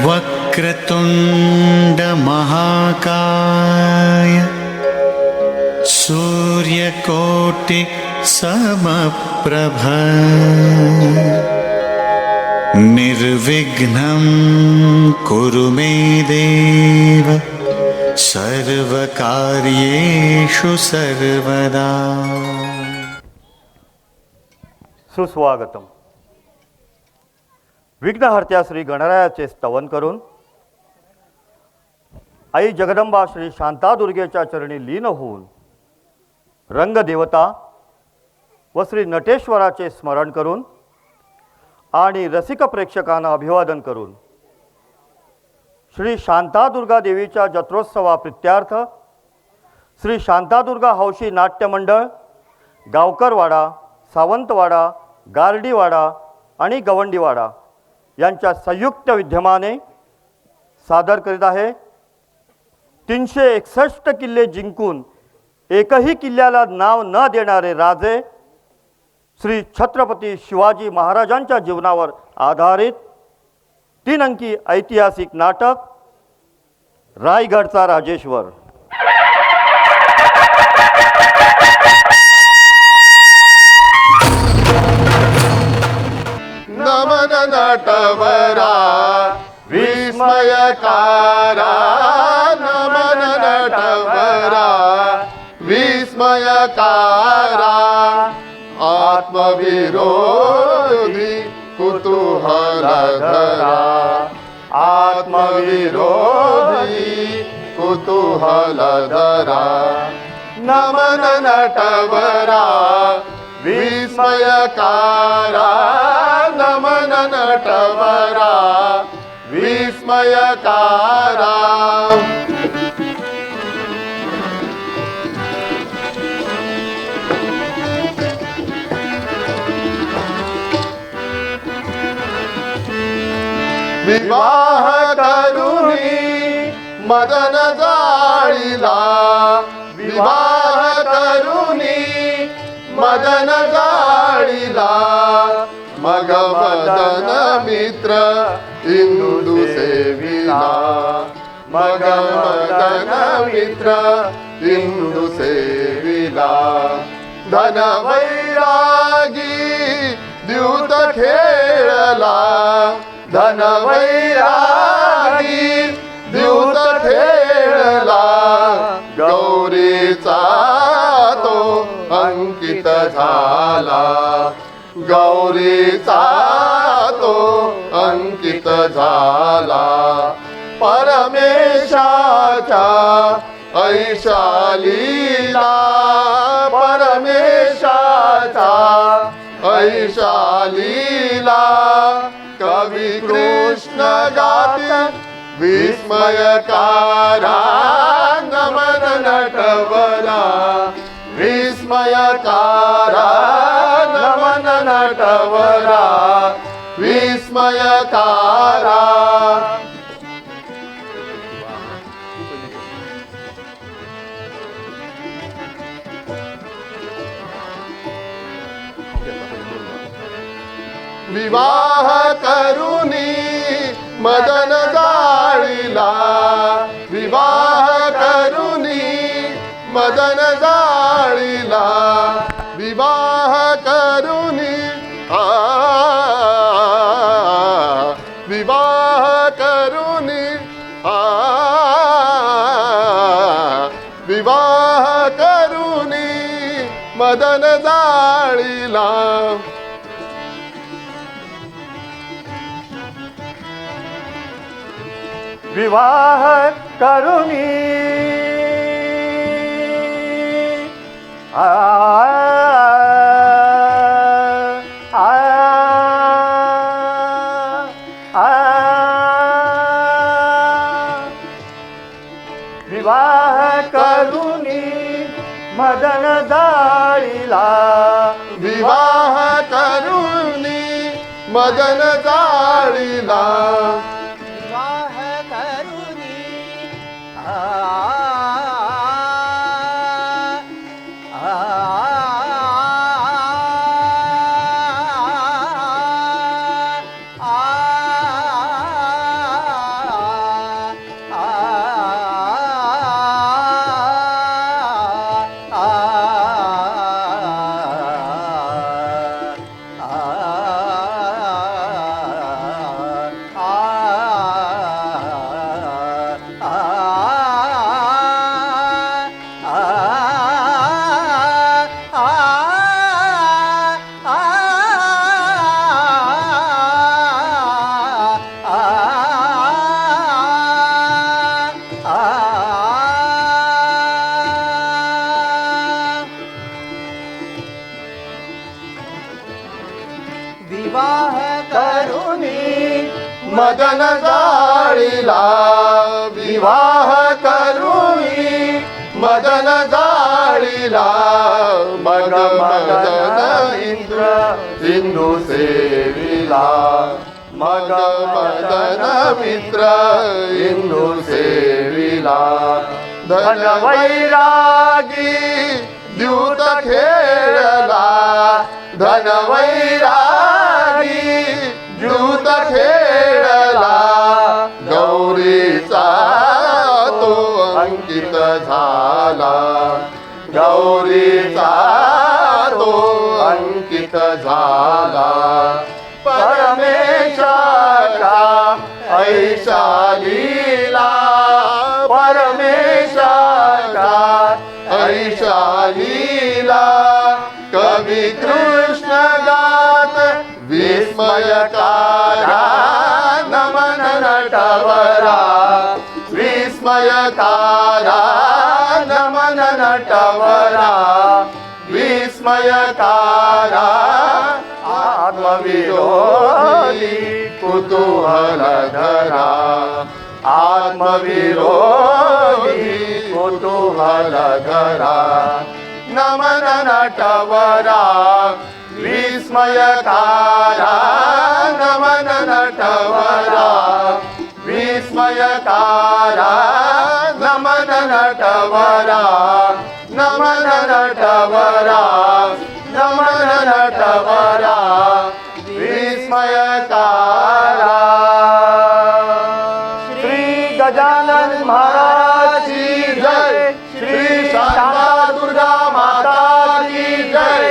वक्रतुंड महाकाय सूर्यकोटि समप्रभ निर्विघ्नं कुरु मे देव सर्वकार्येषु सर्वदा। सुस्वागतम। विघ्नहर्त्या श्री गणरायाचे स्तवन करून आई जगदंबा श्री शांतादुर्गेच्या चरणी लीन होऊन रंगदेवता व श्री नटेश्वराचे स्मरण करून आणि रसिक प्रेक्षकांना अभिवादन करून श्री शांतादुर्गा देवीच्या जत्रोत्सवाप्रित्यार्थ श्री शांतादुर्गा हौशी नाट्य मंडळ गावकरवाडा, सावंतवाडा, गारडीवाडा आणि गवंडीवाडा यांच्या संयुक्त विद्यमाने सादर करीत आहे 361 किल्ले जिंकून एकही किल्ल्याला नाव न देणारे राजे श्री छत्रपती शिवाजी महाराजांच्या जीवनावर आधारित 3 अंकी ऐतिहासिक नाटक रायगडचा राजेश्वर। नमन नटवरा विस्मयकारा, नमन नटवरा विस्मयकारा, आत्मविरोधी कुतूहलधरा, आत्मविरोधी कुतूहलधरा, नमन नटवरा विस्मयकारा, नमन नटवरा विस्मयकारा। विवाह करुणी मदन जाळीला, विवाह करुणी मदन जाळीला, मग मदन मित्र इंदू सेविला, मग मदन मित्र इंदू सेविला, धन वैरागी द्यूत खेळला, धन वैरागी द्यूत खेळला, गौरीचा तो अंकित झाला, गौरीचा तो अंकित झाला, परमेशाच्या ऐशा लीला, परमेशाच्या ऐशा लीला, कवी कृष्ण गात विस्मयकारा, नमन नटवरा विस्मयकारा, नमन नटवरा विस्मयकारा। विवाह करुणी मदन जाळीला, विवाह करुणी मदन जाळीला, विवाह करुणी विवाह करुणी विवाह करुणी मदन जाळीला, विवाह करुणी विवाह करुणी मदन जाळीला, विवाह करुणी मदन जाळीला, विवाह करुणी मदन जाळीला विवाह करुणी मदन जाळीला मग मदन इंद्र सिंधू सेविला मग मदन मित्र इंदू सेविला धन वैरागी द्यूत खेळला धन वैरागी द्यूत खेळला गौरीचा तो अंकित झाला गौरीचा तो अंकित झाला परमेशाचा ऐशा लीला परमेशाचा ऐशा लीला कवी कृष्ण गात विस्मयकारा नमन नटवरा विस्मयकारा नमन नटवरा विस्मयकारा आत्मविरोधी कुतूहल धरा आत्मविरोधी कुतूहल धरा नमन नटवरा विस्मयकारा नमन नटवरा विस्मयकारा नमन नटवरा नमन नटवरा नमन नटवरा विस्मयकारा श्री गजानन महाराज की जय श्री शारदा दुर्गा माता की जय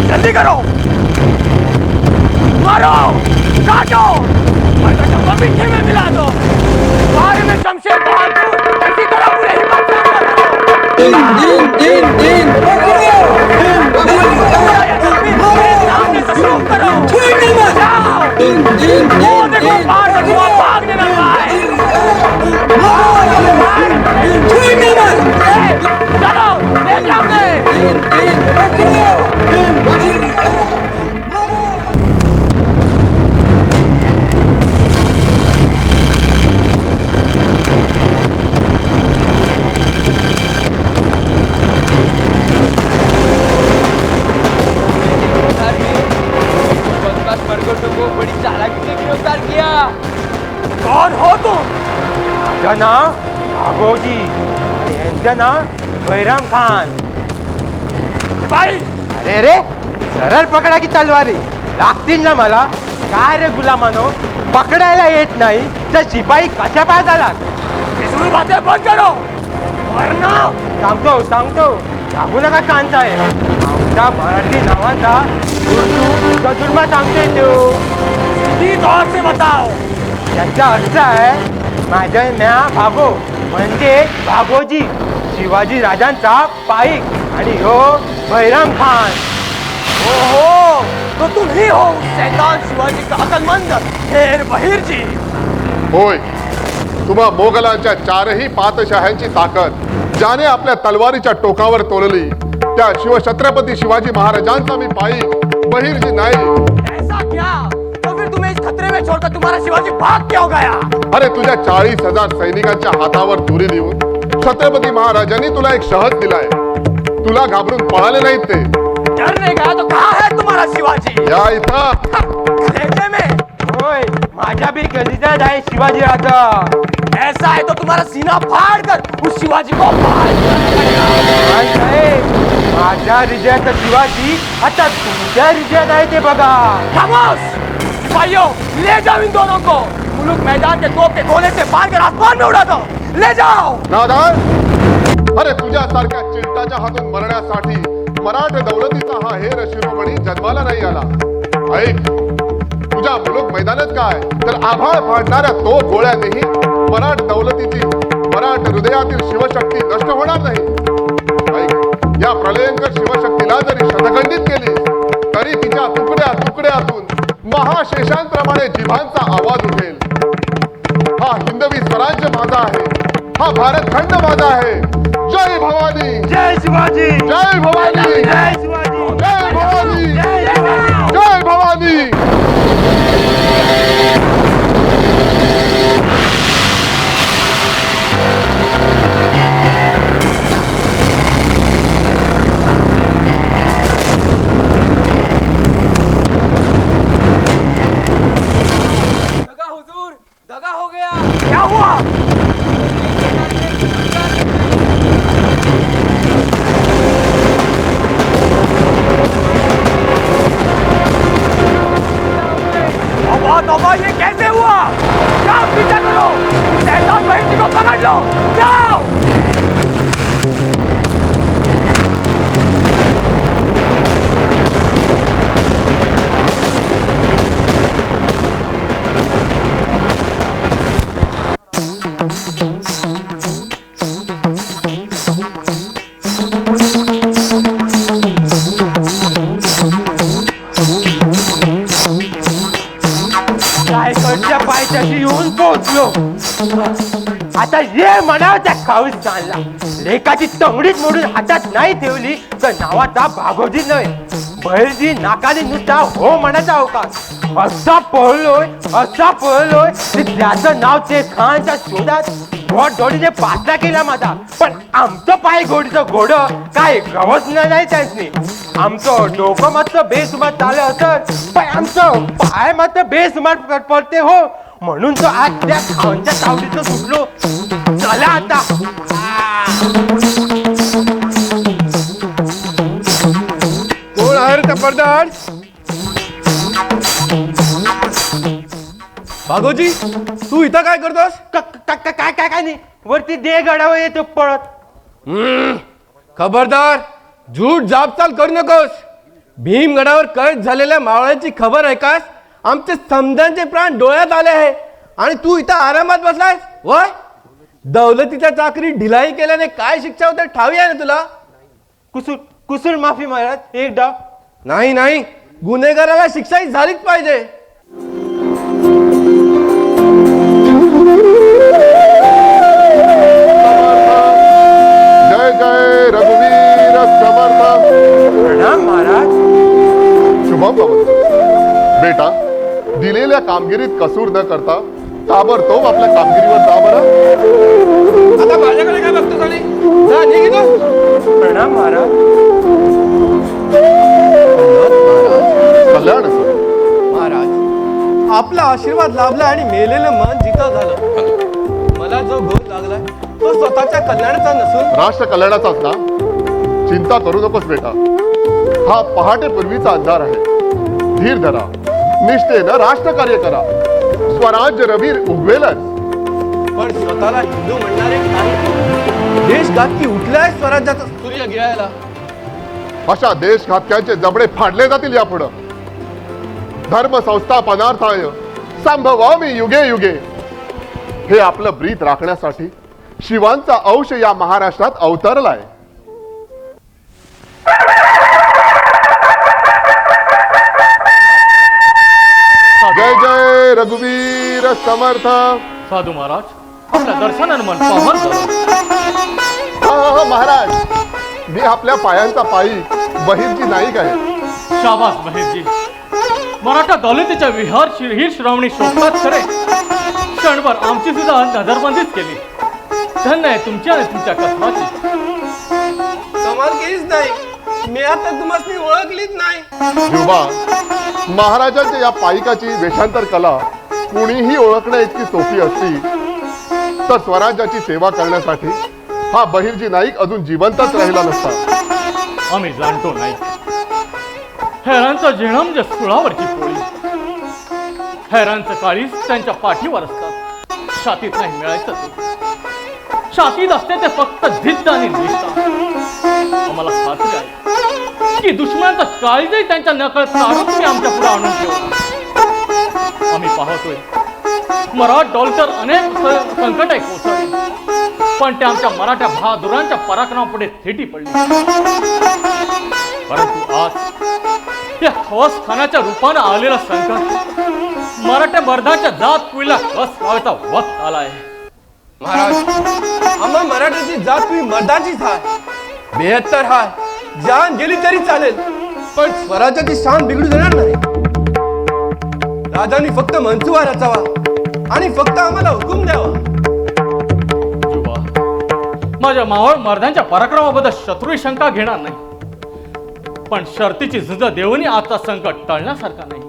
जल्दी करो मारो काटो और कटो पीछे में मिला दो बाहर में शमशेर बहादुर ऐसी तरह पूरे हिम्मत से हमला करो दिन दिन दिन सामने से शुरू करो जाओ वो देखो बाहर से धुआं भागने लगा है चलो ले जाओगे बड़ी चालाकी से गिरफ्तार किया। कौन हो तुम? जना आगोजी जना बैराम खान भाई अरे रे सरळ पकडा की तलवारी लागतील ना मला काय रे गुलामानो पकडायला येत नाही तर शिपाई कशा पाय झाला इसमें बातें बंद करो वरना सांगतो सांगतो सांगू नका कांचा आहे आमच्या मराठी नावाचा उर्दू गजुर्मा सांगतोय तो जोर से बताओ. याचा अर्थ आहे माझं नाव भागो म्हणजे भागोजी शिवाजी राजांचा पाईक आणि हो बैराम खान. ओहो, तो तुम ही हो शैतान शिवाजी का अकलमंद हेर बहिर्जी. होय, तुम्हा मोगलांच्या चारही पातशाह्यांची ताकद ज्याने आपल्या तलवारीच्या टोकावर तोलली त्या शिवछत्रपती शिवाजी महाराजांचा मी पाईक बहिर्जी नाही. ऐसा क्या? तो फिर तुम्हें इस खतरे में छोड़कर तुम्हारा शिवाजी भाग क्यों गया? अरे तुझ्या 40,000 सैनिकांच्या हातावर तुरी देऊन छत्रपती महाराजांनी तुला एक शहद दिलाय. तुला घाबरून पळाले नाहीत ते. डरने गया तो कहाँ है तुम्हारा शिवाजी? या इथं कलेजे में. होय माझ्या बी गणितात आहे शिवाजी राजा. ऐसा है तो तुम्हारा सीना फाड़ कर उस शिवाजी को मार काय साहेब, माझ्या हृदयाचा शिवाजी आता तुमच्या हृदयात आहे ते बघा. खामोश! सिपाहियों, ले जाओ इन दोनों को. मुलुक मैदान के तोप के गोले से मार कर आसमान में उड़ा दो. ले जाओ. नादार, अरे तुझ्यासारख्या चिंताच्या हातून मरण्यासाठी मराठ दौलतीचा हा हेर शिरोमणी जन्माला नाही आला. ऐक, तुझ्या मुलुक मैदानात काय तर आभाळ फाडणाऱ्या तो गोळ्यानेही मराठ दौलतीची मराठ हृदयातील शिवशक्ती नष्ट होणार नाही. ऐक, या प्रलयंकर शिवशक्तीला जरी शतखंडित केली तरी तिच्या तुकड्या तुकड्यातून महाशेषांप्रमाणे जिभांचा आवाज उठेल. हा हिंदवी स्वराज्य माझा आहे, हा भारत खंड माझा आहे. जय भवानी, जय शिवाजी, जय भवानी, जय शिवाजी, जय भवानी, जय शिवाजी. जय भवानी. दगा हुजूर, दगा हो गया. क्या हुआ? तौबा, ये कैसे हुआ? जाओ पीछा करो, शैतान बहिर्जी को पकड़ लो. जाओ. रायगडच्या पायथ्याशी येऊन पोहोचलो. आता ये म्हणाव त्या खाऊस चालला. लेकाची तंगडीच मोडून हातात नाही ठेवली तर नावाचा भागोजी नव्हे बहिर्जी नाकाने नुसता हो म्हणायचा अवकाश. असा पळलोय की त्याचं नाव ते खानच्या शोधात घोड जोडीने पाठला केला माझा. पण आमचं पाय घोडीचं घोड काय गवसलं नाही त्यांनी. आमचं डोकं मात्र बेसुमार चाललं असत पण आमचं पाय मात्र बेसुमार पडते हो. म्हणून तो आज त्या खानच्या तावडीचं सुटलो. चला आता. कोण आहे रे टपरदार? भागोजी, तू इथं काय करतोस? काय काय काय नाही वरती दे गडावर येतो पळत. खबरदार, झूट जापचाल करू नकोस. भीमगडावर कैद झालेल्या मावळ्यांची खबर ऐकास आमचे समजांचे प्राण डोळ्यात आले आहे आणि तू इथं आरामात बसलायस. वय, दौलतीच्या चाकरी ढिलाई केल्याने काय शिक्षा होते ठावी आहे ना तुला? कुसूर माफी महाराज एक डाव. नाही नाही, गुन्हेगाराला शिक्षाही झालीच पाहिजे. जय जय रघुवीर समर्थ. प्रणाम महाराज. शुभम भवतु. बेटा, दिलेल्या कामगिरीत कसूर न करता ताबडतोब आपल्या कामगिरीवर जा बरं. आता माझ्याकडे काय बघतोस आणि जा निघ इथून. प्रणाम महाराज. कल्याण असो. महाराज, आपला आशीर्वाद लाभला आणि मेलेलं मन जिथं झालं. मला जो घोर लागलाय तो स्वतःच्या कल्याणाचा नसून राष्ट्र कल्याणाचाच ना. चिंता करू नकोस बेटा. हा पहाटे पूर्वीचा अंधार आहे. धीर धरा, निष्ठेनं राष्ट्रकार्य करा. स्वराज्य रवीर उगवेलच. पण स्वतःला हिंदू म्हणणारे काही देशघातकी उठल्या स्वराज्याचा सूर्य गिळायला. अशा देशघातक्यांचे जबडे फाडले जातील यापुढं. धर्म संस्थापनार्थाय संभवामी युगे युगे. हे आपलं ब्रीत राखण्यासाठी शिवांचा अंश या महाराष्ट्रात अवतरलाय. जय जय रघुवीर समर्थ. साधू महाराज, आपल्या दर्शनानं मन पावन झालं. हा महाराज, मी आपल्या पायांचा पायी बहिरजी नाईक आहे. शाबास बहिरजी. मराठा दौलतीच्या विहार ही श्रावणी शोभतात खरे. क्षणभर आमची सुद्धा नजरबंदीच केली. धन्य आहे तुमच्या आणि तुमच्या कष्टाची. कमाल केलीच नाही, मी आता तुम्हाला ओळखलीच नाही. युवा, महाराजांच्या या पायिकाची वेषांतर कला कुणीही ओळखण्या इतकी सोपी असती तर स्वराज्याची सेवा करण्यासाठी हा बहिरजी नाईक अजून जिवंतच राहिला नसता. आम्ही जाणतो नाही. हेरांचं झिणम म्हणजे सुळावरची पोळी. हेरांचं काळीच त्यांच्या पाठीवर असतात. छातीत नाही मिळायचं ते. छातीत असते ते फक्त जिद्द आणि निष्ठा. आम्हाला खात्री आहे की दुश्मनाचं काळीजही त्यांच्या नकळत काढून तुम्ही आमच्या पुढे आणून ठेवला. आम्ही पाहतोय मराठ डॉलर अनेक संकट कोसळली, पण ते आमच्या मराठ्या बहादुरांच्या पराक्रमापुढे थिटी पडली. परंतु आज या खवस खानाच्या रूपानं आलेलं संकट मराठ्या मर्दाच्या जात पिढीला कस लावायचा वक्त आलाय. महाराज, आम्हा मराठ्याची जात तुम्ही मर्दाचीच आहे. 72 हाय, जान गेली तरी चालेल, पण स्वराज्याची शान बिघडू देणार नाही. राजांनी फक्त मनसुबा रचावा आणि फक्त आम्हाला हुकूम द्यावा. जुबा, माझ्या मावळ मर्दांच्या पराक्रमाबद्दल शत्रू शंका घेणार नाही, पण शर्तीची झुंज देऊनही आता संकट टळण्यासारखा नाही.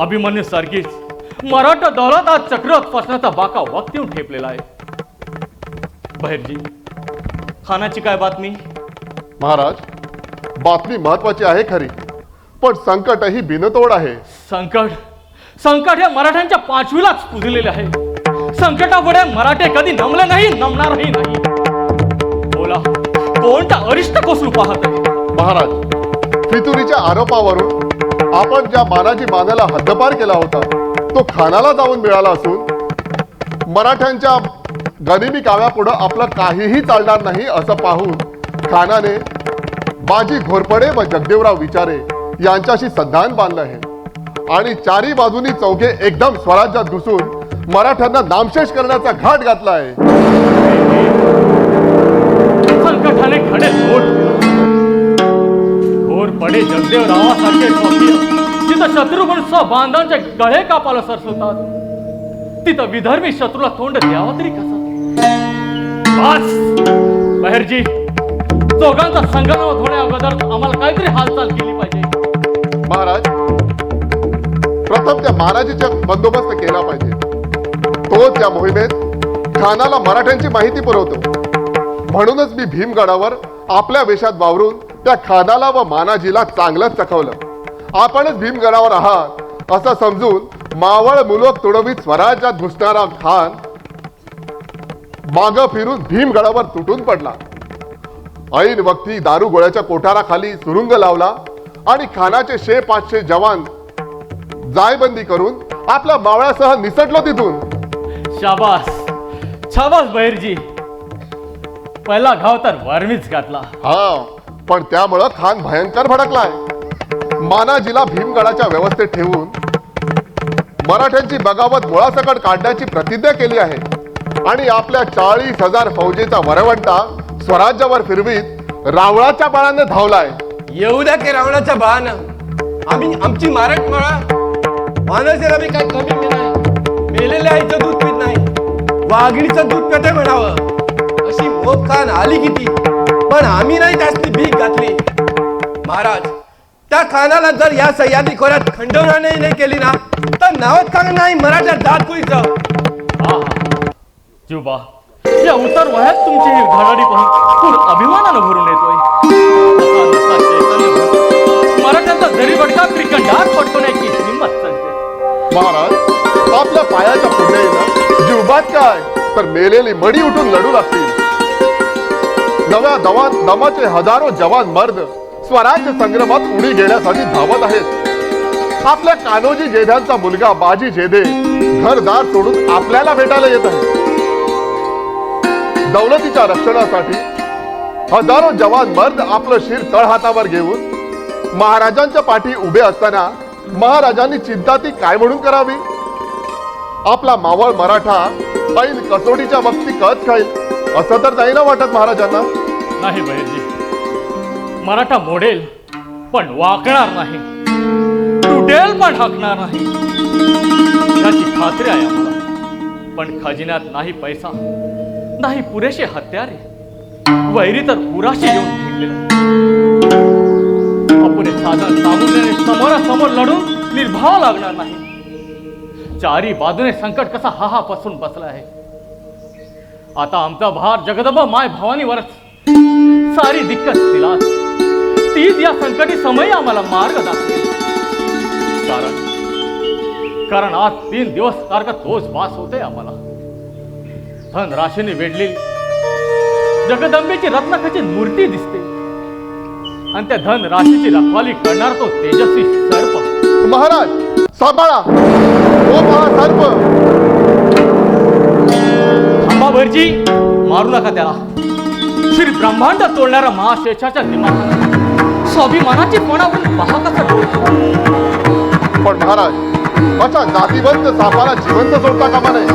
अभिमन्यू सारखीच मराठा दौलत आज चक्रवात फसण्याचा बाका वक्त येऊन ठेपलेला आहे. बहिरजी, खानाची काय बातमी? महाराज, बातमी महत्वाची आहे खरी, पण संकटही बिनतोड आहे. संकट हे मराठ्यांच्या पाचवीलाच पुजलेले आहे. संकटापुढे मराठे कधी नमले नाही, नमणारही नाही. बोला, कोणता अरिष्ट कोसळू पाहत आहे? महाराज, फितुरीच्या आरोपावरून आपण ज्या मानाजी मानाला हद्दपार केला होता तो खानाला जाऊन मिळाला असून मराठ्यांच्या गनिमी काव्यापुढं आपलं काहीही चालणार नाही असं पाहून खानाने बाजी घोरपडे व जगदेवराव विचारे यांच्याशी संधान बांधलं आहे आणि चारी बाजूनी चौघे एकदम स्वराज्यात घुसून मराठ्यांना नामशेष करण्याचा घाट घातला आहे. संकटाने खडे घोरपडे जगदेवरावासारखे स्वप्न जिथं शत्रुघ्न बांधांचे गळे कापाला सरसवतात, तिथं विदर्भी शत्रूला तोंड द्यावं तरी कसं? बस बहिरजी, चौघांचा संगनावत होण्या अगोदर आम्हाला काहीतरी हालचाल केली पाहिजे. महाराज, प्रथम त्या महाराजीचा बंदोबस्त केला पाहिजे. तोच या मोहिमेत खानाला मराठ्यांची माहिती पुरवतो. म्हणूनच मी भीमगडावर आपल्या वेशात वावरून त्या खानाला व मानाजीला चांगलंच चखवलं. आपणच भीमगडावर आहात असं समजून मावळ मुलक तुडवीत स्वराज्यात घुसणारा खान माग फिरून भीमगडावर तुटून पडला. ऐन वक्ती दारू गोळ्याच्या कोठाराखाली सुरुंग लावला आणि खानाचे 500 जवान जायबंदी करून आपल्या मावळ्यासह निसटलो तिथून. शाबास शाबास बहिरजी, पहिला घाव तर वरमीच घातला. हा, पण त्यामुळं खान भयंकर भडकलाय. मानाजीला भीमगडाच्या व्यवस्थेत ठेवून मराठ्यांची बगावत मुळासकट काढण्याची प्रतिज्ञा केली आहे आणि आपल्या 40,000 फौजेचा वरवंटा स्वराज्यावर फिरवीत रावणाच्या बाळाने धावलाय. येऊ द्या की रावणाच्या बाळानं. आम्ही आमची मारट मळा मानसेला बी काय कमी नाही. मेलेल्या आईचं दूध पीत नाही, वाघिणीचं दूध पिते म्हणावं अशी मोप खान आली किती, पण आम्ही नाही त्याची भीक घातली. महाराज, त्या खानाला जर या सह्याद्री खोऱ्यात खंडवण्याने नाही केली ना तर नावच का नाही मराठा जात कुईचं. जुबा, या उतर वयात तुमची ही धडाडी पाहून खूप अभिमानानं भरून येतोय. मराठ्यांचा जरी बडका त्रिकंडात पटवण्याची हिंमत सांगते. महाराज, आपल्या पायाच्या पुढे जीवबात काय तर मेलेली मडी उठून लढू लागतील. नव्या दमाचे हजारो जवान मर्द स्वराज्य संग्रामात उडी घेण्यासाठी धावत आहेत. आपल्या कान्होजी जेध्यांचा मुलगा बाजी जेधे घरदार सोडून आपल्याला भेटायला येत आहे. दौलतीच्या रक्षणासाठी हजारो जवान मर्द आपलं शिर तळहातावर घेऊन महाराजांच्या पाठी उभे असताना महाराजांनी चिंता ती काय म्हणून करावी? आपला मावळ मराठा ऐन कसोटीच्या वक्ती कच खाईल असं तर नाही ना वाटत महाराजांना? नाही बहिरजी, मराठा मोडेल पण वाकणार नाही, तुटेल पण हकणार नाही याची खात्री आहे आम्हाला. पण खजिन्यात नाही पैसा, नाही पुरेसे हत्यारे, वैरी तर पुराशी येऊन ठेवलेला. आपण साधन सामुद्राने समोरासमोर लढून निर्भाव लागणार नाही. चारी बाजूने संकट कसा हाहा पसरून बसला आहे. आता आमचा भार जगदंबा माय भवानीवरच. सारी दिक्कत तिलाच. तीच या संकटी समयी आम्हाला मार्ग दाखवेल. कारण आज 3 दिवस सारखा तोच वास होते आम्हाला. धन राशीने वेढलेली जगदंबेची रत्नखचित मूर्ती दिसते आणि त्या धन राशीची रखवाली करणार तो तेजस्वी सर्प. महाराज सांभाळा, ओ पहा सर्प. थांबा भरजी, मारू नका त्याला. श्री ब्रह्मांड तोडणारा महाशेषाच्या दिमाग स्वाभिमानाची कोणावरून पहा कसा डोळतो. पण महाराज अशा जातीवंत सापाला जिवंत सोडता कामा नये.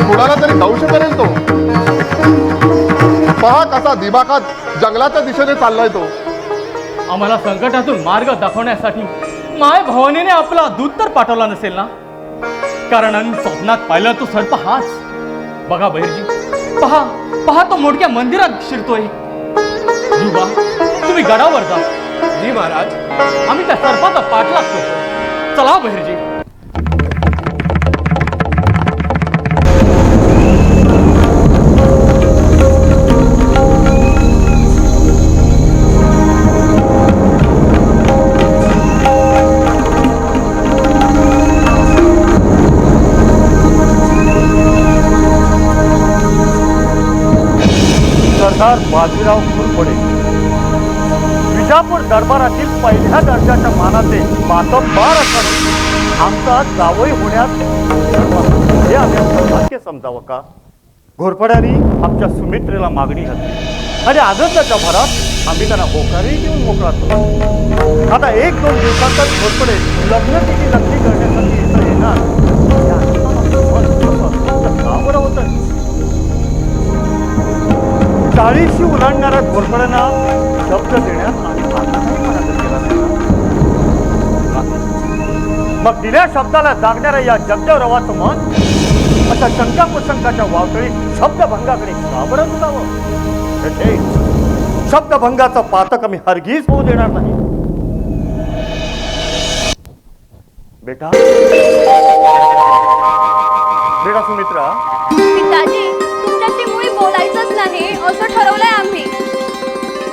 कुणाला तरी दंश करेल तो. पहा कसा दिमागात जंगलाच्या दिशेने चाललाय तो. आम्हाला संकटातून मार्ग दाखवण्यासाठी माय भवानीने आपला दूत तर पाठवला नसेल ना? कारण आम्ही स्वप्नात पाहिला तो सर्प हाच. बघा बहिरजी, पहा तो मोठ्या मंदिरात शिरतोय. युवा, तुम्ही गडावर जा. जी महाराज. आम्ही त्या सर्पाचा पाठलाग करतो. चला बहिरजी. सरदार बाजीराव घोरपडे विजापूर दरबारातील पहिल्या दर्जाच्या मानाचे मातब्बार असताना आमचा जावई होण्यात हे आम्ही सौभाग्य समजावं का? घोरपड्यांनी आमच्या सुमित्रेला मागणी घातली आणि आनंदाच्या भरात आम्ही त्यांना होकारही देऊन मोकळा केला. आता 1-2 दिवसांतच घोरपडे लग्न तिची नक्की करण्यासाठी इथं येणार. या का बरं होतं? 40शी उलांडणाऱ्या घोरपड्यांना शब्द देण्यात आम्ही आताही मनात केला नाही. मग दिल्या शब्दाला जागणाऱ्या या जगदेवरावाचं मन अशा शंका कुशंकाच्या वावतळी शब्दभंगाकडे का बरं जावं? शब्दभंगाचं पातक आम्ही हरगीज होऊ देणार नाही. बेटा सुमित्रा, पिताजी, तुमच्याशी मुळी बोलायचंच नाही असं ठरवलंय आम्ही.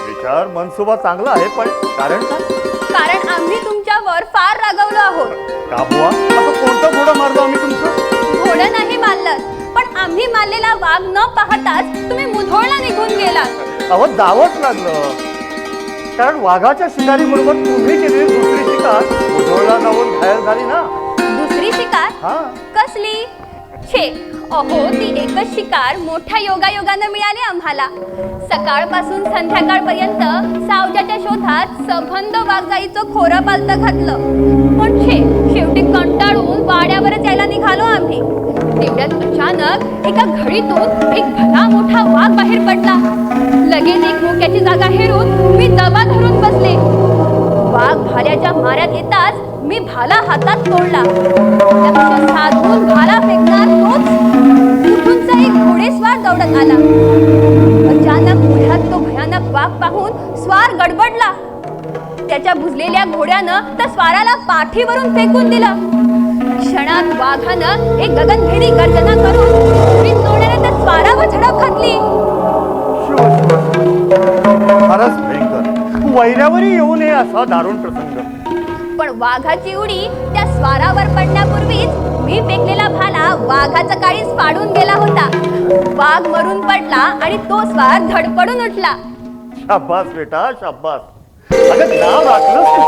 विचार मनसुबा चांगला आहे, पण कारण काय? कारण आम्ही तुमच्यावर फार रागवलो आहोत. का बुवा, असं कोणतं घोडं मारलो आम्ही तुमचं? घोडं नाही मारलं, पण आम्ही मारलेला वाघ न पाहताच तुम्ही मुधोळला निघून गेलात. अहो, जावंच लागलं. कारण वाघाच्या शिकारीबरोबर तुम्ही केलेली दुसरी शिकार मुधोळला जाऊन घायल झाली ना. दुसरी शिकार? हा. कसली? छे, अहो, ती एकच शिकार मोठ्या योगायोगानं मिळाली आम्हाला. सकाळपासून संध्याकाळपर्यंत सावजाच्या शोधात सबंध वाघजाईचं खोरं पालतं घातलं. पण शेवटी कंटाळून वाड्यावरच यायला निघालो आम्ही. तेवढ्यात अचानक एका घडीतून एक भला मोठा वाघ बाहेर पडला. लगेच एक मुक्याची जागा हेरून मी दबा धरून बसले. वाघ भाल्याच्या माऱ्यात येताच मी भाला हातात तोडला. लक्ष साधून भाला फेकणार तोच कुठूनचा एक घोडेस्वार दौडत आला. अचानक पुढ्यात तो भयानक वाघ पाहून स्वार गडबडला. त्याच्या बुजलेल्या घोड्यानं त्या स्वाराला पाठीवरून फेकून दिलं. क्षणात वाघानं एक गगनभेदी गर्जना करून उडी तोडण्याने त्या स्वारावर झडप घातली. फारच भयंकर. वैऱ्यावरही येऊ नये असा दारुण प्रसंग. पण वाघाची उडी त्या स्वारावर पडण्यापूर्वीच मी फेकलेला भाला वाघाचा काळीज फाडून गेला होता. वाघ मरून पडला आणि तो स्वार धडपडून उठला. शाब्बास बेटा, शाब्बास. अगं नाव राखलंच तू.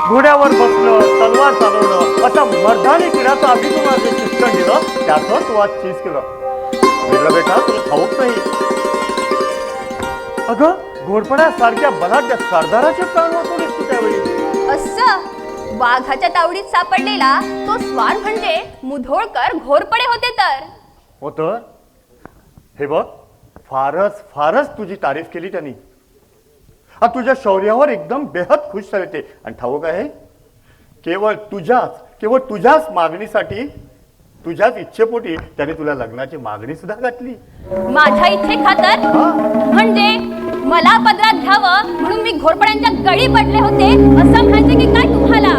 घोड्यावर बसणं, तलवार चालवणं अशा मर्दानी क्रीडाचं आधी तुम्हाला जे शिक्षण दिलं त्याचं तू आज चीज केलं. वेगळं बेटा तुला ठाऊक नाही. अगं घोरपड्यासारख्या बलाढ्य सरदाराचे प्राण वाचवलेस तू त्यावेळी. असं वाघाच्या तावडीत सापडलेला तो स्वार म्हणजे मुधोळकर घोरपडे होते तर. हो तर हे बघ फारच फारच तुझी तारीफ केली त्यांनी. तुझ्या शौर्यावर एकदम बेहद खुश झाले ते. आणि ठाऊक आहे केवळ तुझ्याच मागणीसाठी तुझ्याच इच्छेपोटी त्याने तुला लग्नाची मागणी सुद्धा घातली. माझ्या इच्छे खातर म्हणजे मला पदरात घ्यावं म्हणून मी घोरपड्यांच्या गळी पडले होते असं म्हणजे की काय तुम्हाला.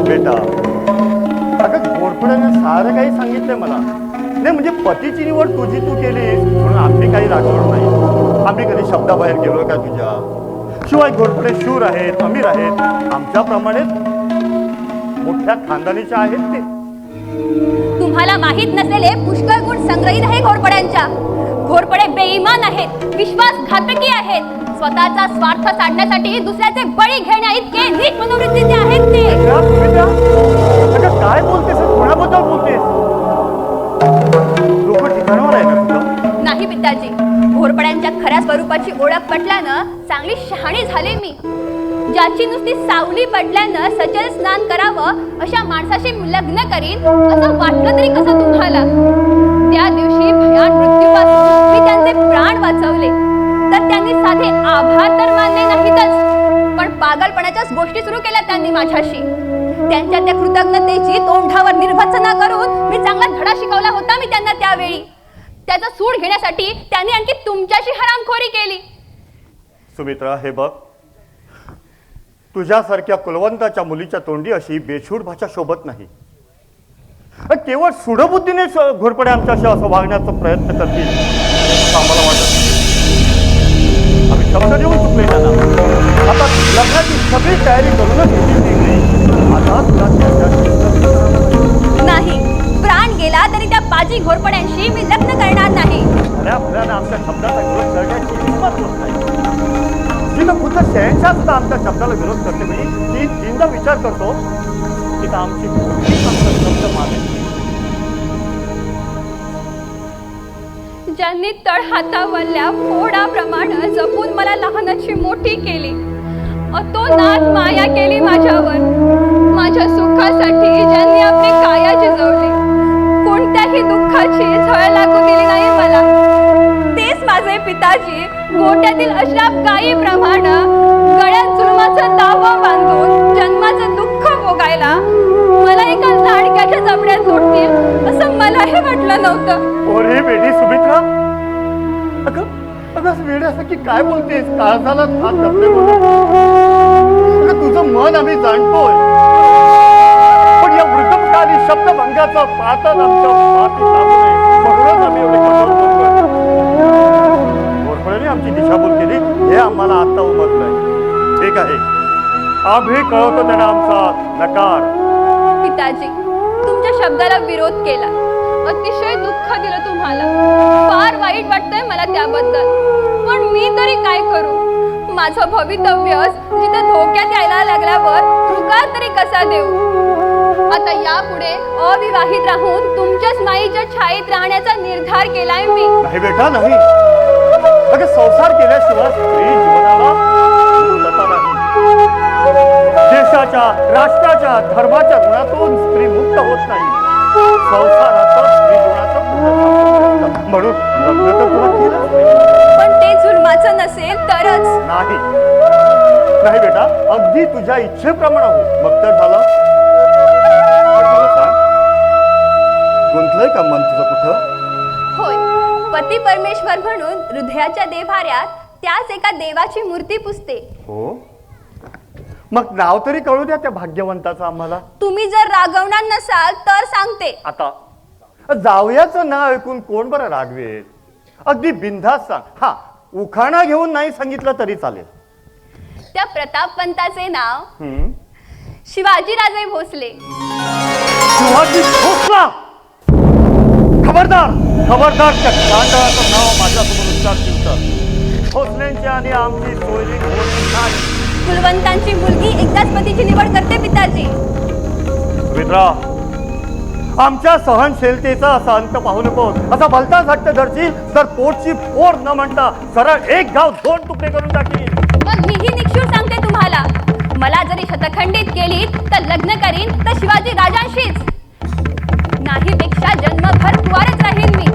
बेटा अगं घोरपड्याने सारं काही सांगितलंय मला. नाही म्हणजे पतीची निवड तुझी तू केलीस म्हणून आम्ही काही रागवलं नाही. आम्ही कधी शब्दाबाहेर गेलो का तुझ्या. शिवाय घोरपडे शूर आहेत, अमीर आहेत, आमच्याप्रमाणे मोठ्या खानदानीच्या आहेत ते. तुम्हाला माहित नसेल पुष्कळ गुण संग्रहित आहे घोरपड्यांच्या. घोरपडे बेईमान आहेत, विश्वासघातकी आहेत, स्वतःचा स्वार्थ साधण्यासाठी दुसऱ्याचे बळी घेण्या इतके नीच मनोवृत्तीचे आहेत ते. अगं काय बोलतेस, कोणाबद्दल बोलतेस. लोक ठिकाणावर आहे ना तुझं. नाही पिताजी, घोरपड्यांच्या खऱ्या स्वरूपाची ओळख पटल्यानं चांगली शहाणी झाले मी. ज्याची नुसती सावली पडल्यानं सचल स्नान करावं अशा माणसाशी लग्न करीन असं वाटलं तरी कसं तुम्हाला. त्या दिवशी भयान मृत्यूपासून मी त्यांचे प्राण वाचवले तर त्यांनी साधे आभार तर मानले नाहीतच पण पागलपणाच्याच गोष्टी सुरू केल्या त्यांनी माझ्याशी. त्यांच्या त्या कृतज्ञतेची तोंडावर निर्भत्सना करून मी चांगला धडा शिकवला होता मी त्यांना त्यावेळी. त्याचा सूड घेण्यासाठी त्यांनी आणखी तुमच्याशी हरामखोरी केली. सुमित्रा हे बघ तुझ्यासारख्या कुलवंताच्या मुलीच्या तोंडी अशी बेछूट भाषा शोभत नाही. केवळ सुडबुद्धीने घोरपडे आमच्याशी असं वागण्याचा प्रयत्न करतील असं आम्हाला वाटत. आम्ही शब्द देऊन चुकले त्यांना. आता लग्नाची सगळी तयारी करूनच आता तुला नाही, प्राण गेला तरी त्या पाजी घोरपड्यांशी मी लग्न करणार नाही. खऱ्या फुलाने आमच्या शब्दाचा विरोध करण्याची हिंमत होत नाही. जिथं खुद्द शहनशाह सुद्धा आमच्या शब्दाला विरोध करते म्हणजे ती जिंदा विचार करतो तिथं आमची शब्द माने. ज्यांनी तळ हातावरल्या फोडाप्रमाणे जपून मला लहानाची मोठी केली अतोनात माया केली माझ्यावर. माझ्या सुखासाठी ज्यांनी आपली काया जिजवली कोणत्याही दुःखाची झळ लागू दिली नाही मला. तेच माझे पिताजी गोट्यातील अश्राप गायीप्रमाणे गळ्यात जुलमाचा दावा बांधून जन्माचं दुःख भोगायला मला एका लाडक्याच्या जबड्यात जोडतील असं मलाही वाटलं नव्हतं. ओरे बेटी सुमित्रा अगं वेड्यासारखी काय बोलतेस. काळजाला हात घातले तुझं मन आम्ही जाणतोय पण या वृद्धकाली शब्दभंगाचा पातळ आमच्या पाठी लागू नये म्हणूनच आम्ही एवढे कठोर बोलतोय. घोरपड्याने आमची दिशाभूल केली हे आम्हाला आता उमगलंय. ठीक आहे आम्ही कळवतो त्यांना आमचा नकार. पिताजी तुमच्या शब्दाला विरोध केला, अतिशय दुःख दिलं तुम्हाला. फार वाईट वाटतंय मला त्याबद्दल पण मी तरी काय करू. माझं भवितव्य जिथं धोक्यात यायला लागल्यावर तुकार तरी कसा देऊ. आता यापुढे अविवाहित राहून तुमच्याच माईच्या छायेत राहण्याचा निर्धार केलाय मी. नाही बेटा नाही. अगं संसार केल्याशिवाय स्त्री जीवनाला पूर्णता नाही. देशाच्या राष्ट्राच्या धर्माच्या गुणातून स्त्री मुक्त होत नाही. संसाराचं स्त्री गुणाचं पूर्ण म्हणून लग्न तर तुला केलंच नाही. पण ते जुलमाचं नसेल तरच. नाही नाही बेटा अगदी तुझ्या इच्छेप्रमाणे हो मग तर झालं. मला सांग गुंतलंय का मन तुझं कुठं. होय, पती परमेश्वर म्हणून हृदयाच्या देव्हाऱ्यात त्याच एका देवाची मूर्ती पुजते. हो मग नाव तरी कळू द्या त्या भाग्यवंताचं आम्हाला. तुम्ही जर रागवणार नसाल तर सांगते. आता जावयाचं नाव ऐकून कोण बरं रागवेल. अगदी बिनधास्त सांग. हा उखाणा घेऊन नाही सांगितलं तरी चालेल. त्या प्रतापवंताचे नाव शिवाजीराजे भोसले. शिवाजी भोसला. खबरदार खबरदार त्या गांडळाचं नाव माझ्यासमोर उच्चार केलं. भोसलेंची आणि आमची सोयरी होत नाही. कुलवंतांची मुलगी एकदाच पतीची निवड करते पिताजी. मित्रा, आमच्या सहनशीलतेचा असा अंत पाहू नको. असा भलता हट्ट धरशील तर पोटची पोर न म्हणता सरळ एक गाव 2 तुकडे करून टाकील. मग मीही निक्षूर सांगते तुम्हाला, मला जरी शतखंडित केली तर लग्न करीन तर शिवाजी राजांशीच, नाही पेक्षा जन्मभर कुवारच राहीन मी.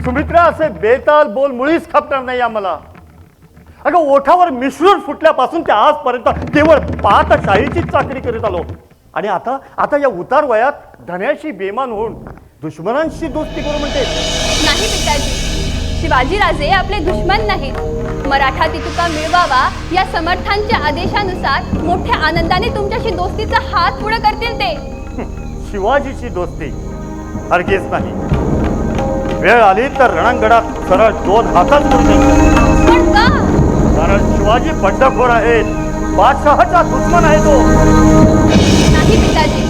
सुमित्रा, असे बेताल बोल मुळीच खपणार नाही आम्हाला. अगं, ओठावर मिश्रण फुटल्यापासून ते आजपर्यंत केवळ पातशाहीची चाकरी करीत आलो, आणि आता या उतार वयात धन्याशी बेमान होऊन दुश्मनांशी दोस्ती करू म्हणते. नाही पिताजी, शिवाजी राजे आपले दुश्मन नाहीत. मराठा तितुका मिळवावा या समर्थांच्या आदेशानुसार मोठ्या आनंदाने तुमच्याशी दोस्तीचा हात पुढे करतील ते. शिवाजीची दोस्ती हरगीज नाही. वेळ आली तर रणांगणात सरळ 2 हातात करून पण का? कारण शिवाजी बंडखोर आहेत, बादशहाचा दुश्मन आहे तो. नाही पिताजी,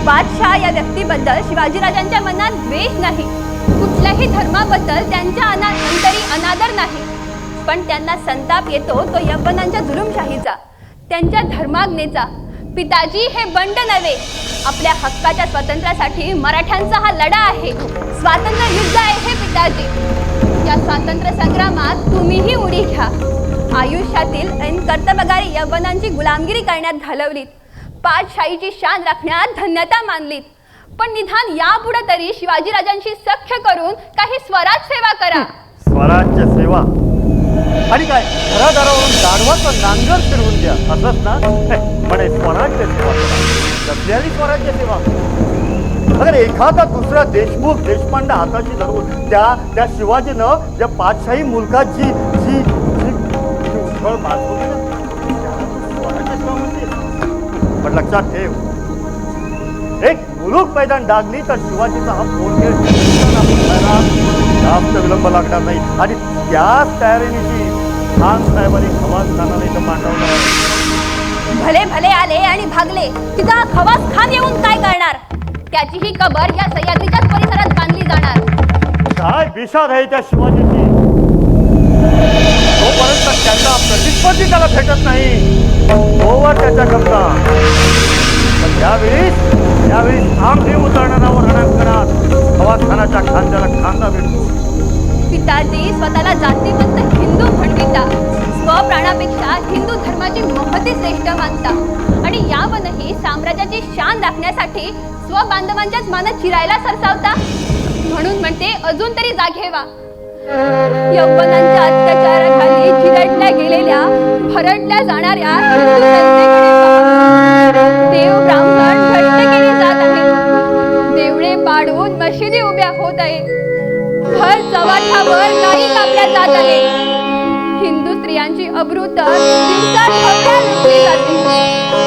बादशाह या व्यक्तीबद्दल शिवाजीराजांच्या मनात द्वेष नाही, कुठल्याही धर्माबद्दल त्यांच्या अंतरी अनादर नाही, पण त्यांना संताप येतो तो यव्वनांच्या जुलुमशाहीचा, त्यांच्या धर्माज्ञेचा. पिताजी, हे बंड नव्हे, आपल्या हक्काच्या स्वातंत्र्यासाठी मराठ्यांचा हा लढा आहे, स्वातंत्र्य युद्ध आहे हे पिताजी. या स्वातंत्र्य संग्रामात तुम्हीही उडी घ्या. आयुष्यातील ऐन कर्तबगारी यव्वनांची गुलामगिरी करण्यात घालवलीत, पाठशाहीची शान राखण्यात धन्यता मानलीत, पण निदान यापुढे तरी शिवाजीराजांशी सख्य करून काही स्वराज सेवा करा. स्वराज्य सेवा आणि काय, घरादारावरून गाढवाचं नांगर फिरवून द्या असंच ना. म्हणे स्वराज्य सेवा करा, कसली स्वराज्य सेवा. अगर एखादा दुसरा देशमुख देशपांड हाताची धरून त्या शिवाजीनं ज्या पातशाही मुलकात जी जी उथळ माजवली ना, स्वराज्य सेवा म्हणते. पण लक्षात ठेव, एक मुलूक मैदान डागली तर शिवाजीचा हा पोरखेळ जास्त विलंब लागणार नाही, आणि त्याच तयारीनिशी खान साहेबांनी खवास खानाला इथं पाठवलं. भले भले आले आणि भागले, तिचा खवास खान येऊन काय करणार? त्याचीही कबर या सह्याद्रीच्याच परिसरात बांधली जाणार. काय विषाद आहे त्या शिवाजीची. तोपर्यंत त्याचा प्रतिस्पर्धी त्याला भेटत नाही, तोवर त्याच्या गमता. पण यावेळी आमने उतरणारावर रणांगणात खवास खानाच्या खांद्याला खांदा भेटतो. पिताजी स्वतःला जातीवंत हिंदू म्हणविता, स्वप्राणापेक्षा हिंदू धर्माची महती श्रेष्ठ मानता, आणि यावनही साम्राज्याची शान राखण्यासाठी स्वबांधवांच्याच मानात चिरायला सरसावता. म्हणून म्हणते, अजून तरी जागे व्हा. यव्वनांच्या अत्याचाराखाली चिरडल्या गेलेल्या, भरडल्या जाणाऱ्या हिंदू जनतेकडे पहा. देव ब्राह्मण घट्ट केली जात आहेत, देवळे पाडून मशिदी उभ्या होत आहेत, भर चव्हाट्यावर नाही कापल्या जात आहेत, हिंदू स्त्रियांची अब्रू तर दिवसाढवळ्या लुटली जाते.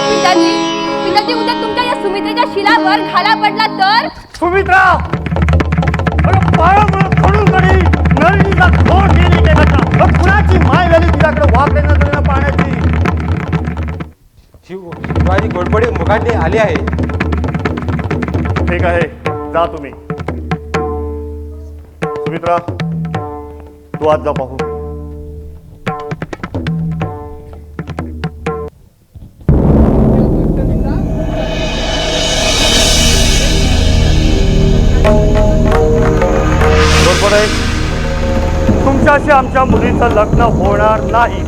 पिताजी, उद्या तुमच्या या सुमित्रेच्या शिलावर घाला पडला तर? सुमित्रा, खडून कडी नळीचा खोड गेली केला, कुणाची माय झाली तुझ्याकडे वाकडे नजरेनं पाहण्याची. शिवाजी घोडपडे मुखांनी आले आहे. ठीक आहे, जा तुम्ही. सुमित्रा, तू आज जा पाहू. तुमच्याशी आमच्या मुलीचं लग्न होणार नाही.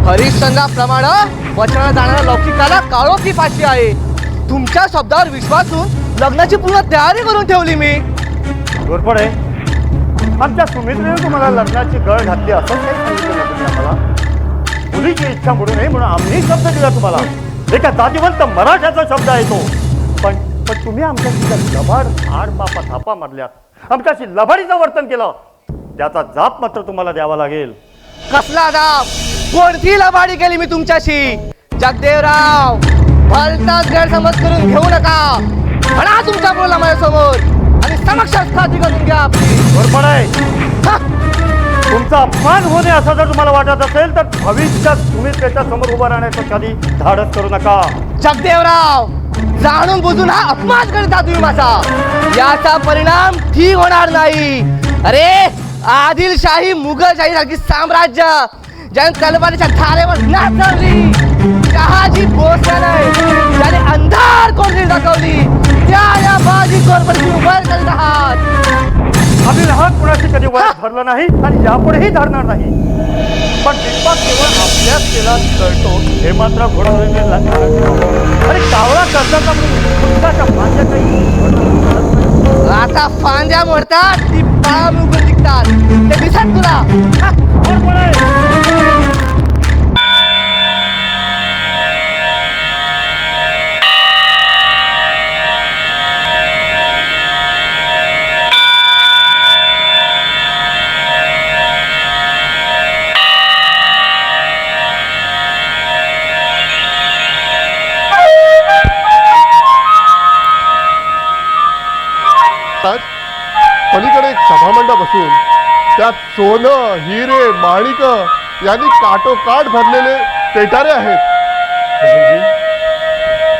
हरिश्चंद्राप्रमाणे वचनाला जाणाऱ्या लौकिकाला काळोखी फाशी आहे. तुमच्या शब्दावर विश्वासून लग्नाची पूर्ण तयारी करून ठेवली मी. घोरपडे, आमच्या सुमित्रेने तुम्हाला लग्नाची गळ घातली असं काही सांगितलं ना तुम्ही आम्हाला. मुलीची इच्छा मोडू नये म्हणून आम्ही शब्द दिला तुम्हाला. एका जातीवंत मराठ्याचा शब्द आहे तो. पण तुम्ही आमच्याशी लबाड आडमापा थापा मारल्यात, आमच्याशी लबाडीचं वर्तन केलं, त्याचा जाप मात्र तुम्हाला द्यावा लागेल. कसला जाप? कोणती लबाडी केली मी तुमच्याशी? जगदेवराव, भलताच गैरसमज करून घेऊ नका. म्हणा तुमच्या मुलाला माझ्यासमोर आणि समक्ष खात्री करून घ्या आपली. तुमचा अपमान होणे असं जर तुम्हाला वाटत असेल तर भविष्यात तुम्ही त्याच्या समोर उभा राहण्याचं कधी धाडस करू नका. जगदेवराव, जाणून बुजून हा अपमान करता तुम्ही माझा. याचा परिणाम ठीक होणार नाही. अरे आदिलशाही मुघलशाही सारखी साम्राज्य ज्याने तलवारीच्या धारेवर नाचवली, शहाजी भोसले ज्याने अंधार कोणती दाखवली, त्या या बाजी कोरपडीची उभार करीत आहात. आम्ही लहानपणाशी कधी वर धरलं नाही आणि यापुढेही धरणार नाही. पण दीपक केवळ आपल्याच तेलात कळतो हे मात्र घोडदळीने अरे कावळा करताना फुटकाच्या फांद्या काही आता फांद्या मोडतात ती पाम उघड निघतात. ते दिसत तुला हा? कोण आहे? पलीकडे एक सभामंडप असून त्यात सोनं, हिरे, माणिक यांनी काठोकाठ भरलेले पेटारे आहेत.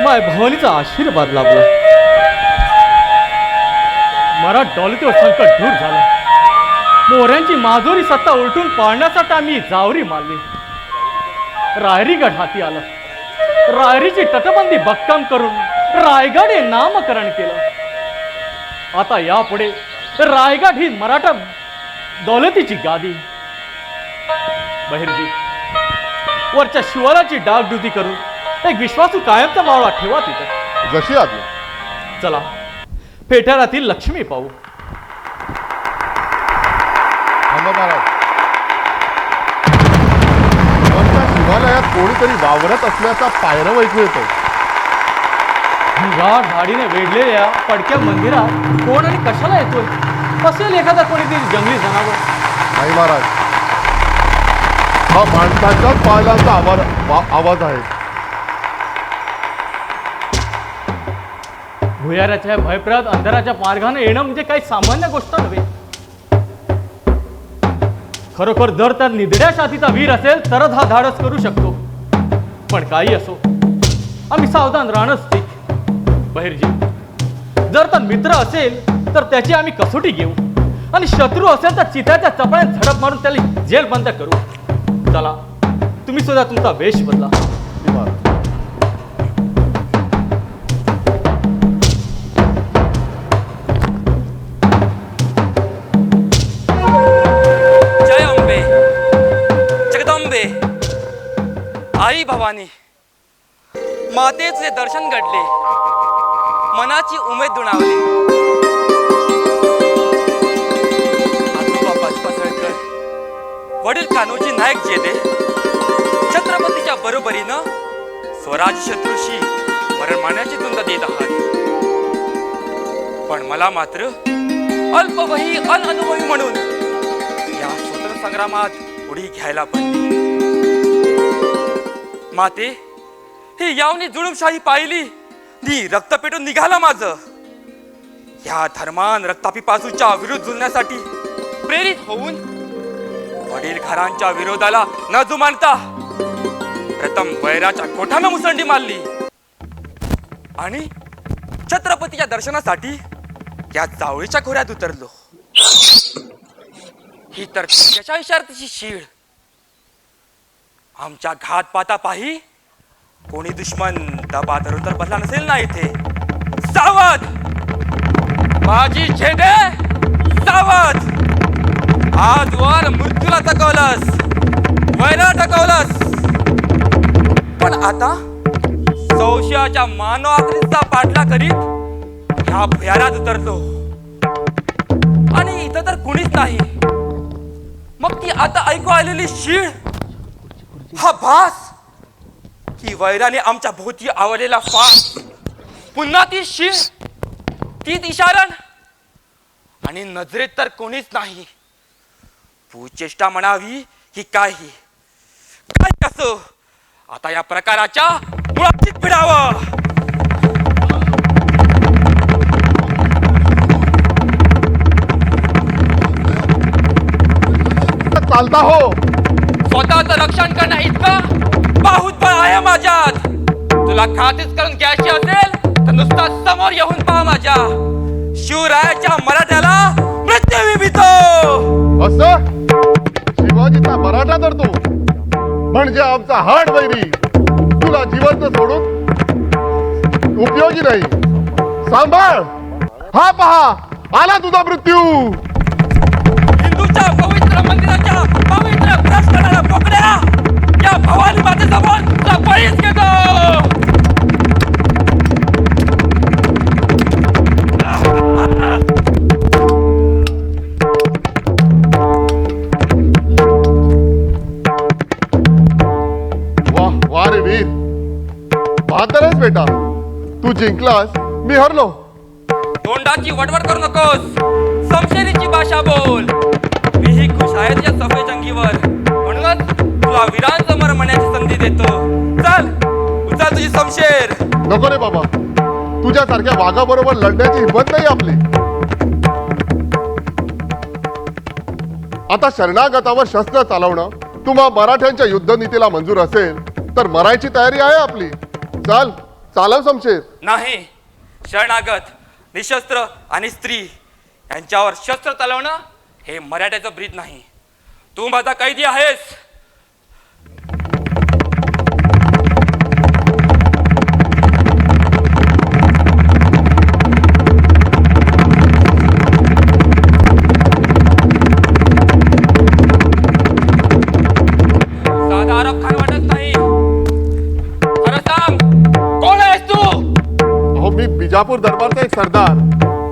माय भवानीचा आशीर्वाद लाभला. मरा डॉलतीवर संकट दूर झालं. मोऱ्यांची माजोरी सत्ता उलटून पाळण्यासाठी आम्ही जावरी मारली. रायरीगड हाती आलं. रायरीची तटबंदी भक्कम करून रायगड हे नामकरण केलं. आता यापुढे रायगड ही मराठा दौलतीची गादी. बहिर्जी वरच्या शिवाराची डागडुजी करून एक विश्वासू कायमचा मावळा ठेवा तिथं. जशी आज्ञा. चला पेठारातील लक्ष्मी पाहू. महाराज, वरच्या शिवालयात कोणीतरी वावरत असल्याचा पायरव ऐकू येतो. गाढ झाडीने वेढलेल्या पडक्या मंदिरात कोण आणि कशाला येतोय? असेल एखादा कोणीतरी जंगली जनावर. नाही महाराज, हा माणसाच्याच पावलांचा आवाज आहे. भुयाराच्या भयप्रद अंधाराच्या मार्गाने येणं म्हणजे काही सामान्य गोष्ट नव्हे. खरोखर जर त्या निधड्या छातीचा वीर असेल तरच हा धाडस करू शकतो. पण काही असो, आम्ही सावधान राहणंच ठीक. बहिर्जी जर तर मित्र असेल तर त्याची आम्ही कसोटी घेऊ आणि शत्रू असेल तर चिताच्या चपळ्यात झडप मारून त्याला जेल बंद करू. चला तुम्ही सुद्धा तुमचा वेश बदला. जय अंबे, जगदंबे, आई भवानी, मातेचे दर्शन घडले, मनाची उमेद दुणावली. आजोबा पसळकर, वडील कान्होजी नायक जेदे छत्रपतीच्या बरोबरीनं स्वराज शत्रूशी मरण मारण्याची धुंद देत आहात. पण मला मात्र अल्पवयी अनअनुभवी म्हणून या स्वतंत्र संग्रामात उडी घ्यायला पडली. माते, ही यावनी जुळुमशाही पाहिली नी रक्त पेटून निघाला माझं. या धर्मान रक्तापीपासूच्या विरुद्ध झुलण्यासाठी प्रेरित होऊन वडील घरांच्या विरोधाला न जुमानता प्रथम वैराच्या कोठानं मुसंडी मारली आणि छत्रपतीच्या दर्शनासाठी या जावळीच्या खोऱ्यात उतरलो. ही तर त्याच्या इशारतीची शीळ. आमच्या घातपाता पाही कोणी दुश्मन दबा धरून तर बसला नसेल ना इथे. सावध माझी झेडे, सावध. आजवर मृत्यूला थकवलंस, वैरा थकवलंस, पण आता संशयाच्या मानव आकृतीचा पाठला करीत ह्या भुयारात उतरलो आणि इथं तर कुणीच नाही. मग ती आता ऐकू आलेली शीळ, हा भास की वैराने आमच्या भोवती आवडलेला फास, पुन्हा ती शीळ, तीच इशारण आणि नजरेत तर कोणीच नाही. पूचेष्टा म्हणावी की काही काय असो, आता या प्रकाराच्या मुळाशीच भिडावं. चालता हो. स्वतःचं रक्षण करणं इतकं बाहुत बळ आहे माझ्यात. तुला खातीच करून घ्यायची असेल तर नुसता समोर येऊन पहा माझ्या शिवरायाच्या मराठ्याला मृत्यू विभितो. असं शिवाजीचा मराठा तर तू म्हणजे आमचा हाड वैरी, तुला जिवंत सोडून उपयोगी नाही. सांभाळ, हा पहा आला तुझा मृत्यू. हिंदूच्या पवित्र मंदिराच्या पवित्र भ्रष्ट करणाऱ्या बोकड्या या भवानी मातेसमोर तुला बळीच घेतो. वाह वाह रे वीर, बहादर आहेस बेटा. तू जिंकलास, मी हरलो. तोंडाची वडवड करू नकोस, समशेरीची भाषा बोल. मीही खुश आहे या सफेद जंगीवर, म्हणूनच तुला वीरांसमोर म्हणण्याची संधी देतो. चल उचल तुझी समशेर. नको रे बाबा, तुझ्यासारख्या वाघाबरोबर लढण्याची हिंमत नाही आपली. आता शरणागतावर शस्त्र चालवणं तुम्हा मराठ्यांच्या युद्धनीतीला मंजूर असेल तर मरायची तयारी आहे आपली. चाल चालव समशेर. नाही, शरणागत, निशस्त्र आणि स्त्री यांच्यावर शस्त्र चालवणं हे मराठ्याचं ब्रीद नाही. तू माझा कैदी आहेस. साधा आरोप खान वाटत नाही. खरं सांग, कोण आहेस तू? अहो मी बिजापूर दरबारचा एक सरदार,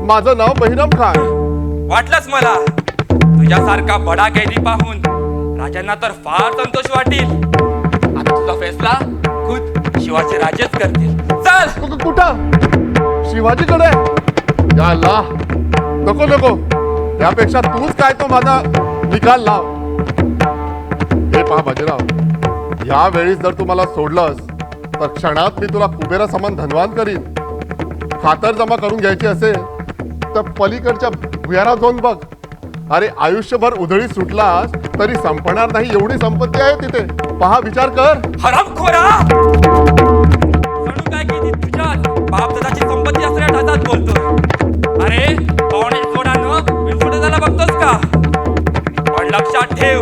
माझं नाव बहिरम खान. वाटलंच मला. तुझ्यासारखा बडा कैदी पाहून राजांना तर फार संतोष वाटेल. आता तुझा फैसला खुद शिवाजी राजेच करतील. चल. कुठं? शिवाजीकडे? याला नको नको, त्यापेक्षा तूच काय तो माझा निकाल लाव. हे पहा बाजीराव, या वेळीस जर तू मला सोडलंस तर क्षणात मी तुला कुबेरा समान धनवान करीन. खातर जमा करून घ्यायची असेल तर पलीकडच्या भुयारात जाऊन बघ. अरे आयुष्यभर उधळी सुटलास तरी संपणार नाही एवढी संपत्ती आहे तिथे. पहा, विचार कर. हरामखोरा, जणू काय की ती तुझ्याच बापदादाची संपत्ती असलेल्या ढाचात बोलतो. अरे पावणे सोडानं विंचुडाला बघतोस का? पण लक्षात ठेव,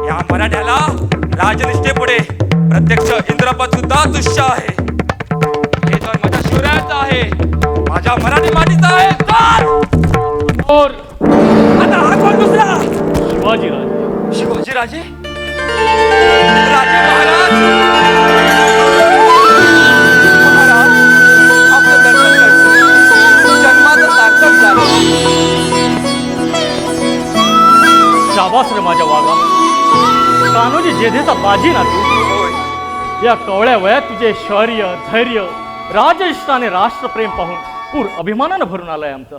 या मराठ्याला राजनिष्ठेपुढे प्रत्यक्ष इंद्रपद सुद्धा तुच्छ आहे. हे तर माझ्या शिवरायाचं आहे, माझ्या मराठी मातीचा आहे. चल! और आता हा कोण दुसरा? शिवाजी राजे. शिवाजी राजे? राजे महाराज! महाराज, आपलं दर्शन घडलं. जन्माचं सार्थक झालं. शाबास रे माझ्या वागा. कान्होजी जेधेचा बाजी ना तू. होय. या कवळ्या वयात तुझे शौर्य, धैर्य, राजनिष्ठ आणि राष्ट्रप्रेम पाहून पूर अभिमानानं भरून आलाय आमचं.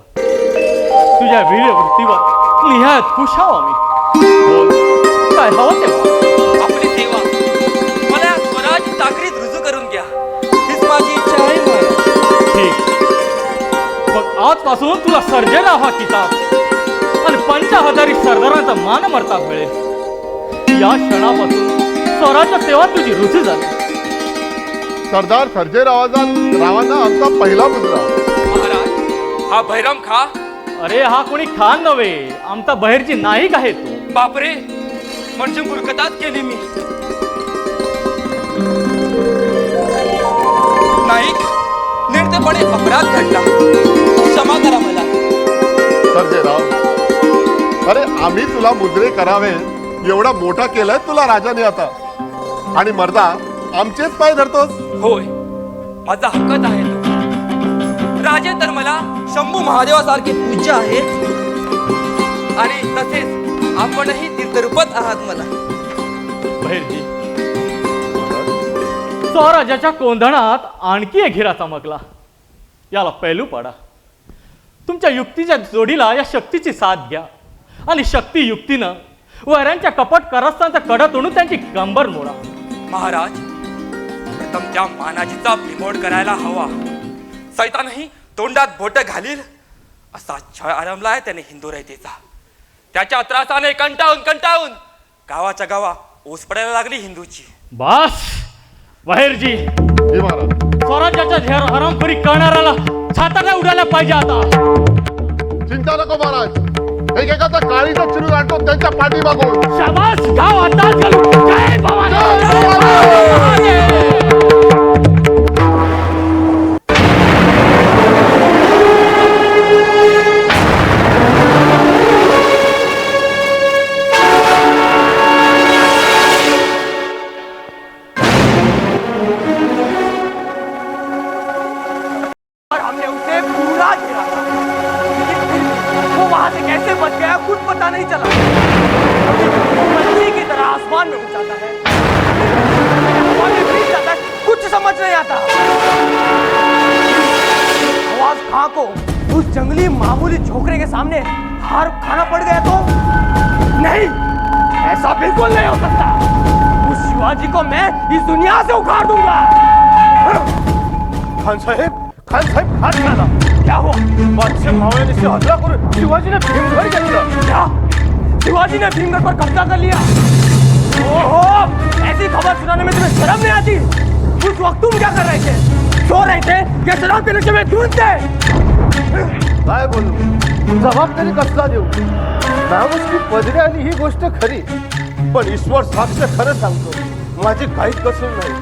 तुझ्या वीरवृत्तीवर निहायत खुश आहो आम्ही. बोल, काय हवं ते बोल. आपली सेवा मला या स्वराज चाकरीत रुजू करून घ्या, हीच माझी इच्छा आहे महाराज. ठीक, मग आजपासून तुला सर्जेला हा किताब आणि 50,000 सरदारांचा मान मर्ताब मिळेल. या क्षणापासून स्वराज्य सेवा तुझी रुची झाली. सरदार सर्जेरावांना आमचा पहिला मुद्रा. महाराज, हा भैरम खा. अरे हा कोणी खान नव्हे, आमचा बहिरची नाईक आहे तू. बापरे, म्हणजे मूर्खताच केली मी. नाईक, निर्दयपणे अपराध घडला, क्षमा करा मला. सर्जेराव, अरे आम्ही तुला मुजरे करावे एवढा मोठा केलाय तुला राजाने आता, आणि मर्दा आमचेच पाय धरतोस. होय, माझा हक्कच आहे तो. राजे तर मला शंभू महादेवासारखे पूज्य आहेत, आणि तसेच आपणही तीर्थरूपच आहात मला. बहिरजी, स्वराज्याच्या कोंदणात आणखी एक हिरा चमकला. याला पैलू पाडा. तुमच्या युक्तीच्या जोडीला या शक्तीची साथ घ्या आणि शक्ती युक्तीनं वैरांच्या कपट कारस्थानचा कडा तोडून त्यांची कंबर मोडा. महाराज, प्रथम त्या मानाजीचा बिमोड करायला हवा. सैतानही तोंडात बोट घालील असा छळ आरंभलाय त्याने हिंदू रयतेचा. त्याच्या त्रासाने कंटाळून गावाच्या गावा ओस पडायला लागली हिंदूची. बास बहिरजी, हे महाराज, स्वराज्याच्या झेर हरामखोरी करणाऱ्याला छाताला उडायला पाहिजे आता. चिंता नको महाराज, एकेकाचा काळीचा चिरून आणतो त्यांच्या पाठीमागून. शाबास, गाव आताच घालू. जय भवानी. और हमने उसे पूरा घेरा था, लेकिन फिर भी वो वहां से कैसे बच गया कुछ पता नहीं चला. पक्षी की तरह आसमान में उड़ जाता है, हवा में भीग जाता है, कुछ समझ नहीं आता. आवाज खां को उस जंगली मामूली छोकरे के सामने हार खाना पड़ गया तो नहीं, ऐसा बिल्कुल नहीं हो सकता. उस शिवाजी को मैं इस दुनिया से उखाड़ दूंगा. खान साहेब हात घाला. क्या हुआ? बादशाह मावळ्यांनी हल्ला करून शिवाजीने भीमगड घेतलं. क्या? शिवाजी ने भीमगढ़ पर कब्जा कर लिया? ओहो, ऐसी खबर सुनाने में तुम्हें शर्म नहीं आती? उस वक्त तुम क्या कर रहे थे? सो रहे थे या शराब के नशे में धुंधते? काय बोलू, जबाबदारी कसला देऊ. नामुष्की पदरी आली ही गोष्ट खरी, पण ईश्वर साक्ष खरं सांगतो, माझी काहीच कसूर नाही.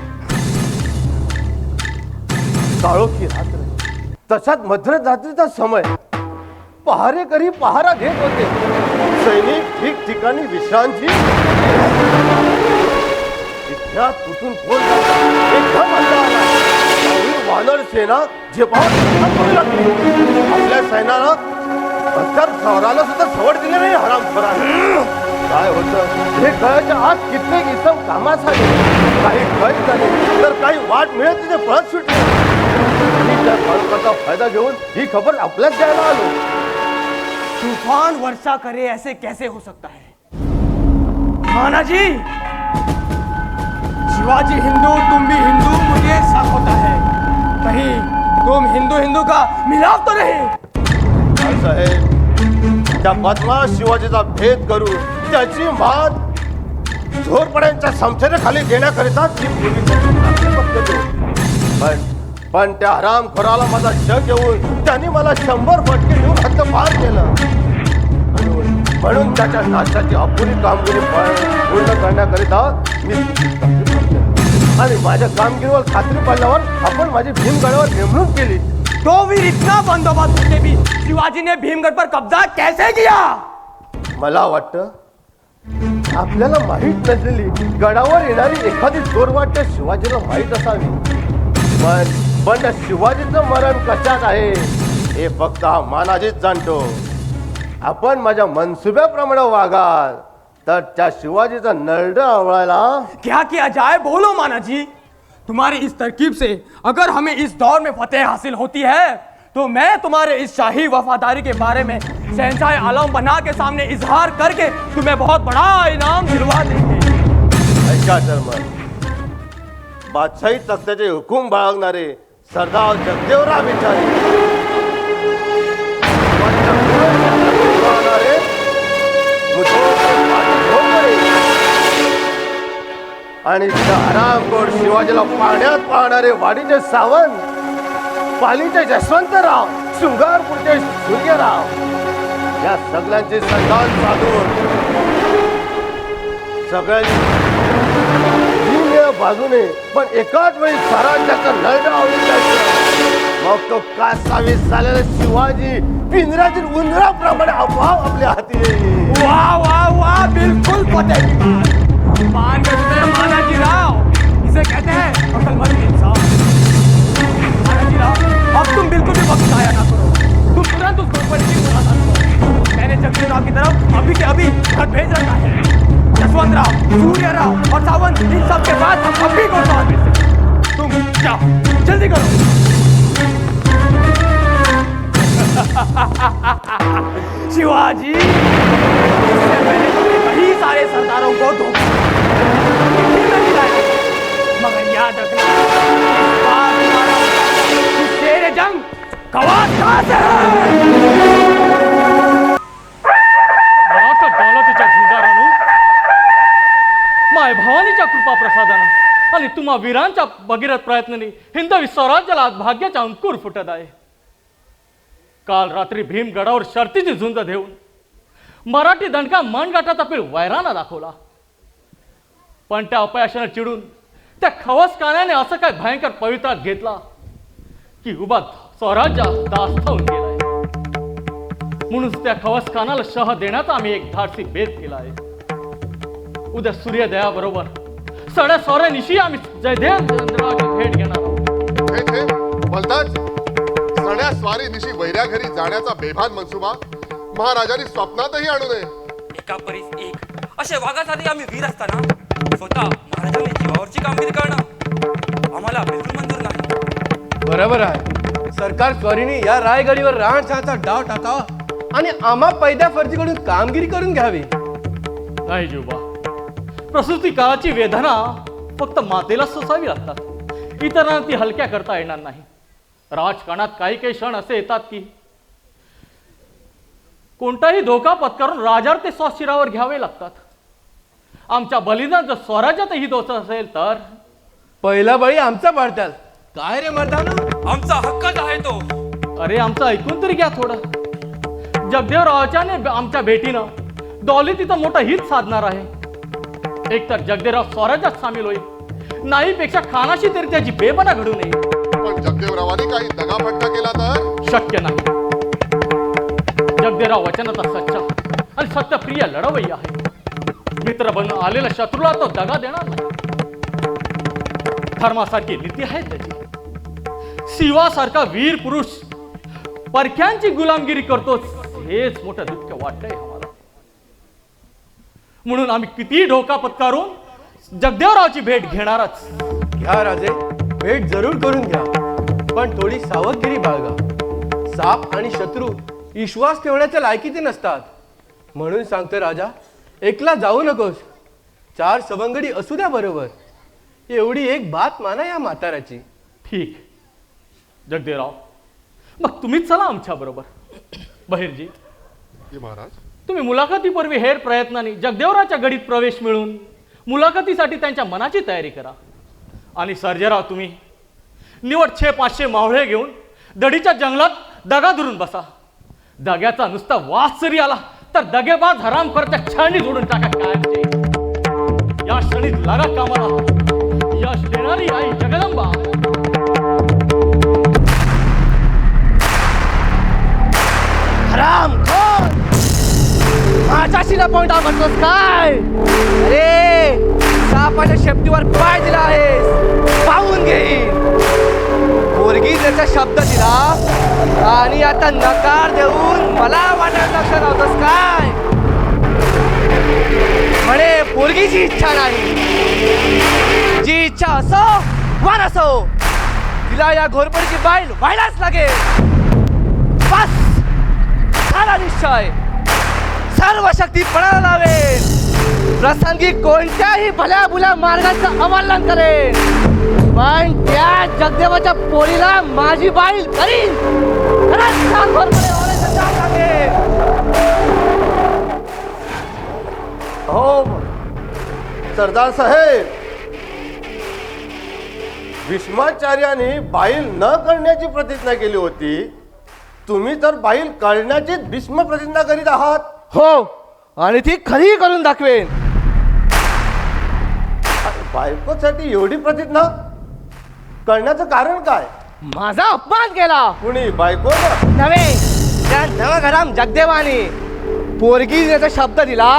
काळोखी रात्र, तशात मध्यरात्रीचा समय, पहारेकरी पहारा घेत होते. सैनिक ठिकठिकाणी विश्रांती. इतिहास कुठून फोन एकदम हल्ला आला. त्यावेळी वानर सेना झेपावत करू लागली. आपल्या सैन्याला अंतर चौराला सुद्धा सवड दिली नाही हरामखोराने. काय होतं हे कळायच्या आत कित्येक इसम कामास आले. काही कैद झाले तर काही वाट मिळत तिथे पळत सुटले. मी त्या काळोखाचा फायदा घेऊन ही खबर आपल्याच द्यायला आलो. तूफान वर्षा करे ऐसे कैसे हो सकता है? माना जी, शिवाजी हिंदू, तुम भी हिंदू, मुझे शक होता है. कहीं तुम हिंदू हिंदू का मिलाप तो नहीं? साहेब, त्या बदमाश शिवाजीचा भेद करून त्याची मात झोरपड्यांच्या समथेने घेण्याकरिता ती पण त्या हरामखोराला माझा शक येऊन त्यांनी मला 100 फटके देऊन हद्दपार केलं. म्हणून त्याच्या नाशाची अपुरी कामगिरी पूर्ण करण्याकरिता मी आणि माझ्या कामगिरीवर खात्री पडल्यावर आपण माझी भीमगडावर नेमणूक केली. तो वीर इतना बंदोबस्त होते भी शिवाजी ने भीमगढ़ पर कब्जा कैसे किया? मला वाटतं आपल्याला माहीत नसलेली गडावर येणारी एखादी चोरवाट शिवाजीला माहीत असावी. पण त्या शिवाजीचं मरण कशात आहे हे फक्त हा मानाजीच जाणतो. आपण माझ्या मनसुब्याप्रमाणे वागाल तर त्या शिवाजीचा नरड आवळायला. क्या किया जाए बोलो माना जी. तुम्हारी इस तरकीब से अगर हमें इस दौर में फतेह हासिल होती है तो मैं तुम्हारे इस शाही वफादारी के बारे में शहंशाह आलम बना के सामने इजहार करके तुम्हें बहुत बड़ा इनाम दिलवा देंगे. ऐका तर मग, बादशाही तख्त्याचे हुकूम बाळगणारे सरदार जगदेवराव विचारी आणि हरामखोर शिवाजीला पाण्यात पाहणारे वाडीचे सावंत, पालीचे जसवंतराव, शृंगारपूरचे सूर्यराव, या सगळ्यांचे संधान साधून सगळ्यांनी बाजूने पण एकाच वेळी स्वराज्याचा नरडा आवडून जायचं. मग तो कासावीस झालेला शिवाजी पिंजऱ्यातील उंदराप्रमाणे आपोआप आपल्या हाती येईल. वाह वाह वाह, बिल्कुल फतेह की बात. मान गए माना जी राव, इसे कहते हैं अक्लमंद इंसान. माना जी राव, अब तुम बिल्कुल भी वक्त जाया ना करो. तुम तुरंत उस कंपनी की मुलाकात करो. मैंने जगदेवराव की तरफ अभी के अभी खत भेज रखा है. जसवंतराव, सूर्यराव और सावंत, इन सब के बाद हम अभी को साथ भेजते. तुम जाओ, जल्दी करो. शिवाजी, इससे पहले तुमने कई सारे सरदारों को धोखा मगर याद रखना, इस बार तुम्हारा शेर जंग कवाद कहां से है? दौलतीच्या झुंजारानं माय भवानीच्या कृपा प्रसादानं आणि तुम्हा वीरांच्या भगीरथ प्रयत्नांनी हिंदवी स्वराज्याला आज भाग्याचा अंकुर फुटत आहे. काल रात्री भीमगडावर शर्तीची झुंज देऊन मराठी दणका मनगटाचा पीळ वैराना दाखवला. पण त्या अपयशाने चिडून त्या खवसकानाने असं काय भयंकर पवित्रात घेतला की उभा स्वराज्य दास होऊन गेलाय. म्हणून त्या खवसकानाला शह देण्याचा आम्ही एक धाडसी बेत केला आहे. उद्या सूर्योदयाबरोबर सड्या सोऱ्यानिशी आम्ही जयदेव चंद्राची भेट घेणार आहोत. हे बोलताच सड्या स्वारी दिशी वैऱ्या घरी जाण्याचा बेभान मनसुबा महाराजांनी स्वप्नातही आणू नये. एका परीस एक असे वागासाठी आम्ही वीर असताना स्वतः महाराजांनी जीवावरची कामगिरी करणं आम्हाला बिलकुल मंजूर नाही. बरोबर आहे. सरकार स्वारीने या रायगडीवर राणछाचा डाव टाकावा आणि आम्हा पैद्या फर्जीकडून कामगिरी करून घ्यावी. नाही जीवबा, प्रसूती काळाची वेदना फक्त मातेला सोसावी लागतात. इतरांना ती हलक्या करता येणार नाही. राजकारणात काही काही क्षण असे येतात की कोणताही धोका पत्करून राजावर ते स्वशिरावर घ्यावे लागतात. आमच्या बलिदान जर स्वराज्यातही दोष असेल तर पहिला बळी आमचा पाडत्याल. काय रे मर्दाना, आमचा हक्कच आहे तो. अरे आमचं ऐकून तरी घ्या थोडं. जगदेवरावाच्याने आमच्या भेटीनं डॉली तिथं मोठं हित साधणार आहे. एकतर जगदेवराव स्वराज्यात सामील होईल, नाहीपेक्षा खानाशी तरी त्याची बेपना घडू नये. पण जगदेवरावांनी काही दगाफटका केला तर शक्य नाही. जगदेवराव वचनाचा सच्चा आणि सत्यप्रिय लढवय्य आहे. मित्र बनून आलेल्या शत्रूला तो दगा देणार नाही. धर्मासारखी नीती आहे त्याची. शिवासारखा वीर पुरुष परख्यांची गुलामगिरी करतोच, हेच मोठं दुःख वाटतंय आम्हाला. म्हणून आम्ही किती धोका पत्करून जगदेवरावची भेट घेणारच. घ्या राजे, भेट जरूर करून घ्या, पण थोडी सावधगिरी बाळगा. साप आणि शत्रू विश्वास ठेवण्याच्या लायकीचे नसतात. म्हणून सांगतो राजा, एकला जाऊ नकोस. 4 सवंगडी असू द्या बरोबर. एवढी एक बात माना या म्हाताऱ्याची. ठीक जगदेवराव, मग तुम्हीच चला आमच्या बरोबर. बहिरजी, महाराज तुम्ही मुलाखतीपूर्वी हेर प्रयत्नांनी जगदेवराच्या गडीत प्रवेश मिळून मुलाखतीसाठी त्यांच्या मनाची तयारी करा. आणि सर्जेराव, तुम्ही निवड 600-500 मावळे घेऊन दडीच्या जंगलात दगा धरून बसा. दग्याचा नुसता वास जरी आला तर दगेबाज हरामखोरच्या छाणी जोडून टाका कायमचे. या क्षणी लागा कामाला. यश देणारी आई जगदंबा. माझ्याशी लपवून टाकतोस काय? अरे सापाच्या शेपटीवर पाय दिला आहेस, पाहून घेईन. पोरगी त्याचा शब्द दिला आणि आता नकार देऊन मला वाटायला लक्ष नव्हतंस काय? म्हणे पोरगीची इच्छा नाही. जी इच्छा असो वा नसो, तिला या घोरपडीची बाईल व्हायलाच लागेल. बस झाला निश्चय. सर्व शक्ती पणाला लावेल. प्रसंगी कोणत्याही भल्या भुल्या मार्गाचं अवलंबन करेन, पण त्या जगदेवाच्या पोरीला माझी बाईल करीन. हो सरदार साहेब, भीष्माचार्याने बाईल न करण्याची प्रतिज्ञा केली होती. तुम्ही तर बाईल करण्याची भीष्म प्रतिज्ञा करीत आहात. हो, आणि ती खरी करून दाखवेन. बायकोसाठी एवढी प्रतिज्ञा करण्याचं कारण काय? माझा अपमान केला. कुणी? बायको नव्हे, त्या नवघराम जगदेवाने. पोरगी त्याचा शब्द दिला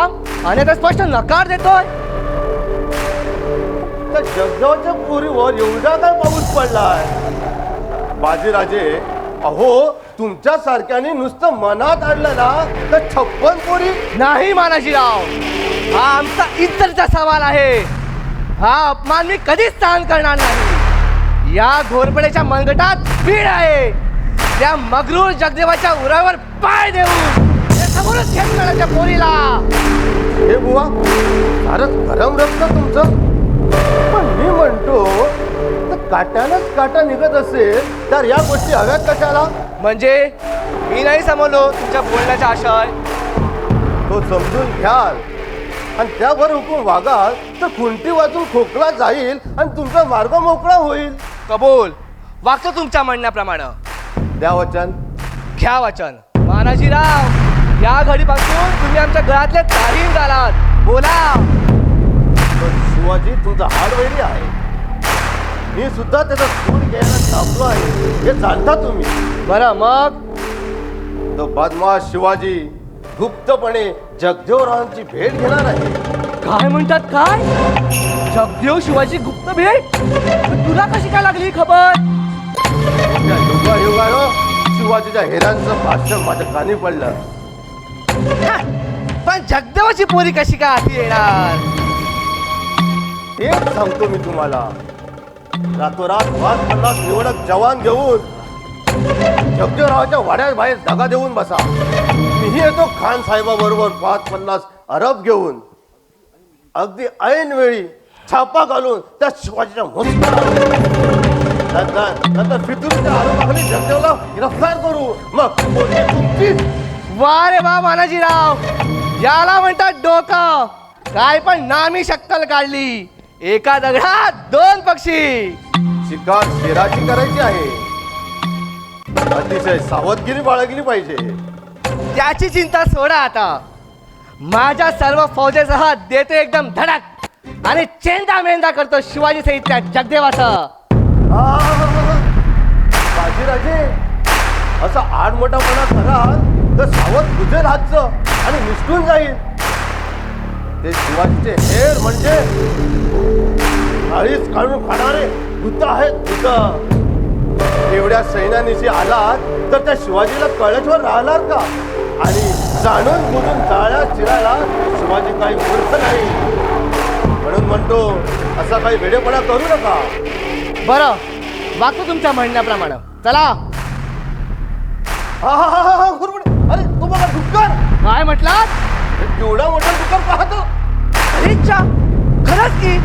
आणि आता स्पष्ट नकार देतोय. त्या जगदेवाच्या पोरीवर एवढा काय पाऊस पडलाय? बाजीराजे, अहो तुमच्या सारख्याने नुसतं मनात आणलं ना तर 56 पोरी. नाही मानाजीराव, हा आमचा इज्जतीचा सवाल आहे. हा अपमान मी कधीच सहन करणार नाही. या घोरपड्याच्या मनगटात पीड आहे. त्या मगरूर जगदेवाच्या उरावर पाय देऊन समोरच घेतल्या पोरीला. हे बुवा, फारच गरम रक्त तुमचं. पण मी म्हणतो, तर काट्यानंच काटा निघत असेल तर या गोष्टी हव्यात कशाला? म्हणजे मी नाही समजलो तुमच्या बोलण्याचा आशय. तो समजून घ्याल आणि त्यावर हुकूम वागाल तर खुंटी वाचून खोकला जाईल आणि तुमचा मार्ग मोकळा होईल. कबूल, वागतो तुमच्या म्हणण्याप्रमाणे. द्या वचन. घ्या वचन. मानाजीराव, या घडीपासून तुम्ही आमच्या गळ्यातले तारीम झालात. बोला. पण शिवाजी तुमचा हाडवैरी आहे. मी सुद्धा त्याचा सूड घ्यायला थांबलो आहे हे जाणता तुम्ही. बरं मग. तो बदमाश शिवाजी गुप्तपणे जगदेवरावांची भेट घेणार आहे. काय म्हणतात? काय? जगदेव शिवाजी गुप्त भेट? पण तुला कशी काय लागली खबर? युगायुगानं शिवाजीच्या हेरांचं भाषण माझ्या कानी पडलं. पण जगदेवाची पोरी कशी काय आधी येणार? तेच सांगतो मी तुम्हाला. रातोरात 50 निवडक जवान घेऊन जगदेवरावाच्या वाड्याबाहेर जागा देऊन बसा. मीही येतो खान साहेबाबरोबर 50 अरब घेऊन. अगदी ऐन वेळी छापा घालून त्या शिवाजीच्या नंतर फितुरीच्या आरोपाखाली जगदेवला गिरफ्तार करू. मग पोरगी तुमचीच. वा रे वा मानाजीराव, याला म्हणतात डोकं. काय पण नामी शक्कल काढली. एका दगडात 2 पक्षी. शिकार शेराची करायची आहे. अतिशय सावधगिरी बाळगली पाहिजे. त्याची चिंता सोडा आता. माझ्या सर्व फौजेसह देते एकदम धडक आणि चेंदा मेंदा करतो शिवाजी सहितच्या जगदेवाचा. बाजीराजे, असा आडमोठापणा कराल तर सावध गुजेल हातचं आणि निसटून जाईल. ते शिवाजीचे हेर म्हणजे काळीच काढून खाणारे भूत आहेत भूत. एवढ्या सैन्यानिशी आलात तर त्या शिवाजीला कळल्याशिवाय राहणार का? आणि जाणून बुजून जाळ्या चिरायला शिवाजी काही मूर्ख नाही. म्हणून म्हणतो असा काही वेडेपणा करू नका. बरं, वागतो तुमच्या म्हणण्याप्रमाणे. चला. अरे तू बघा डुक्कर. काय म्हटलात? एवढा मोठा डुक्कर पाहतो. अरेच्या, खरंच की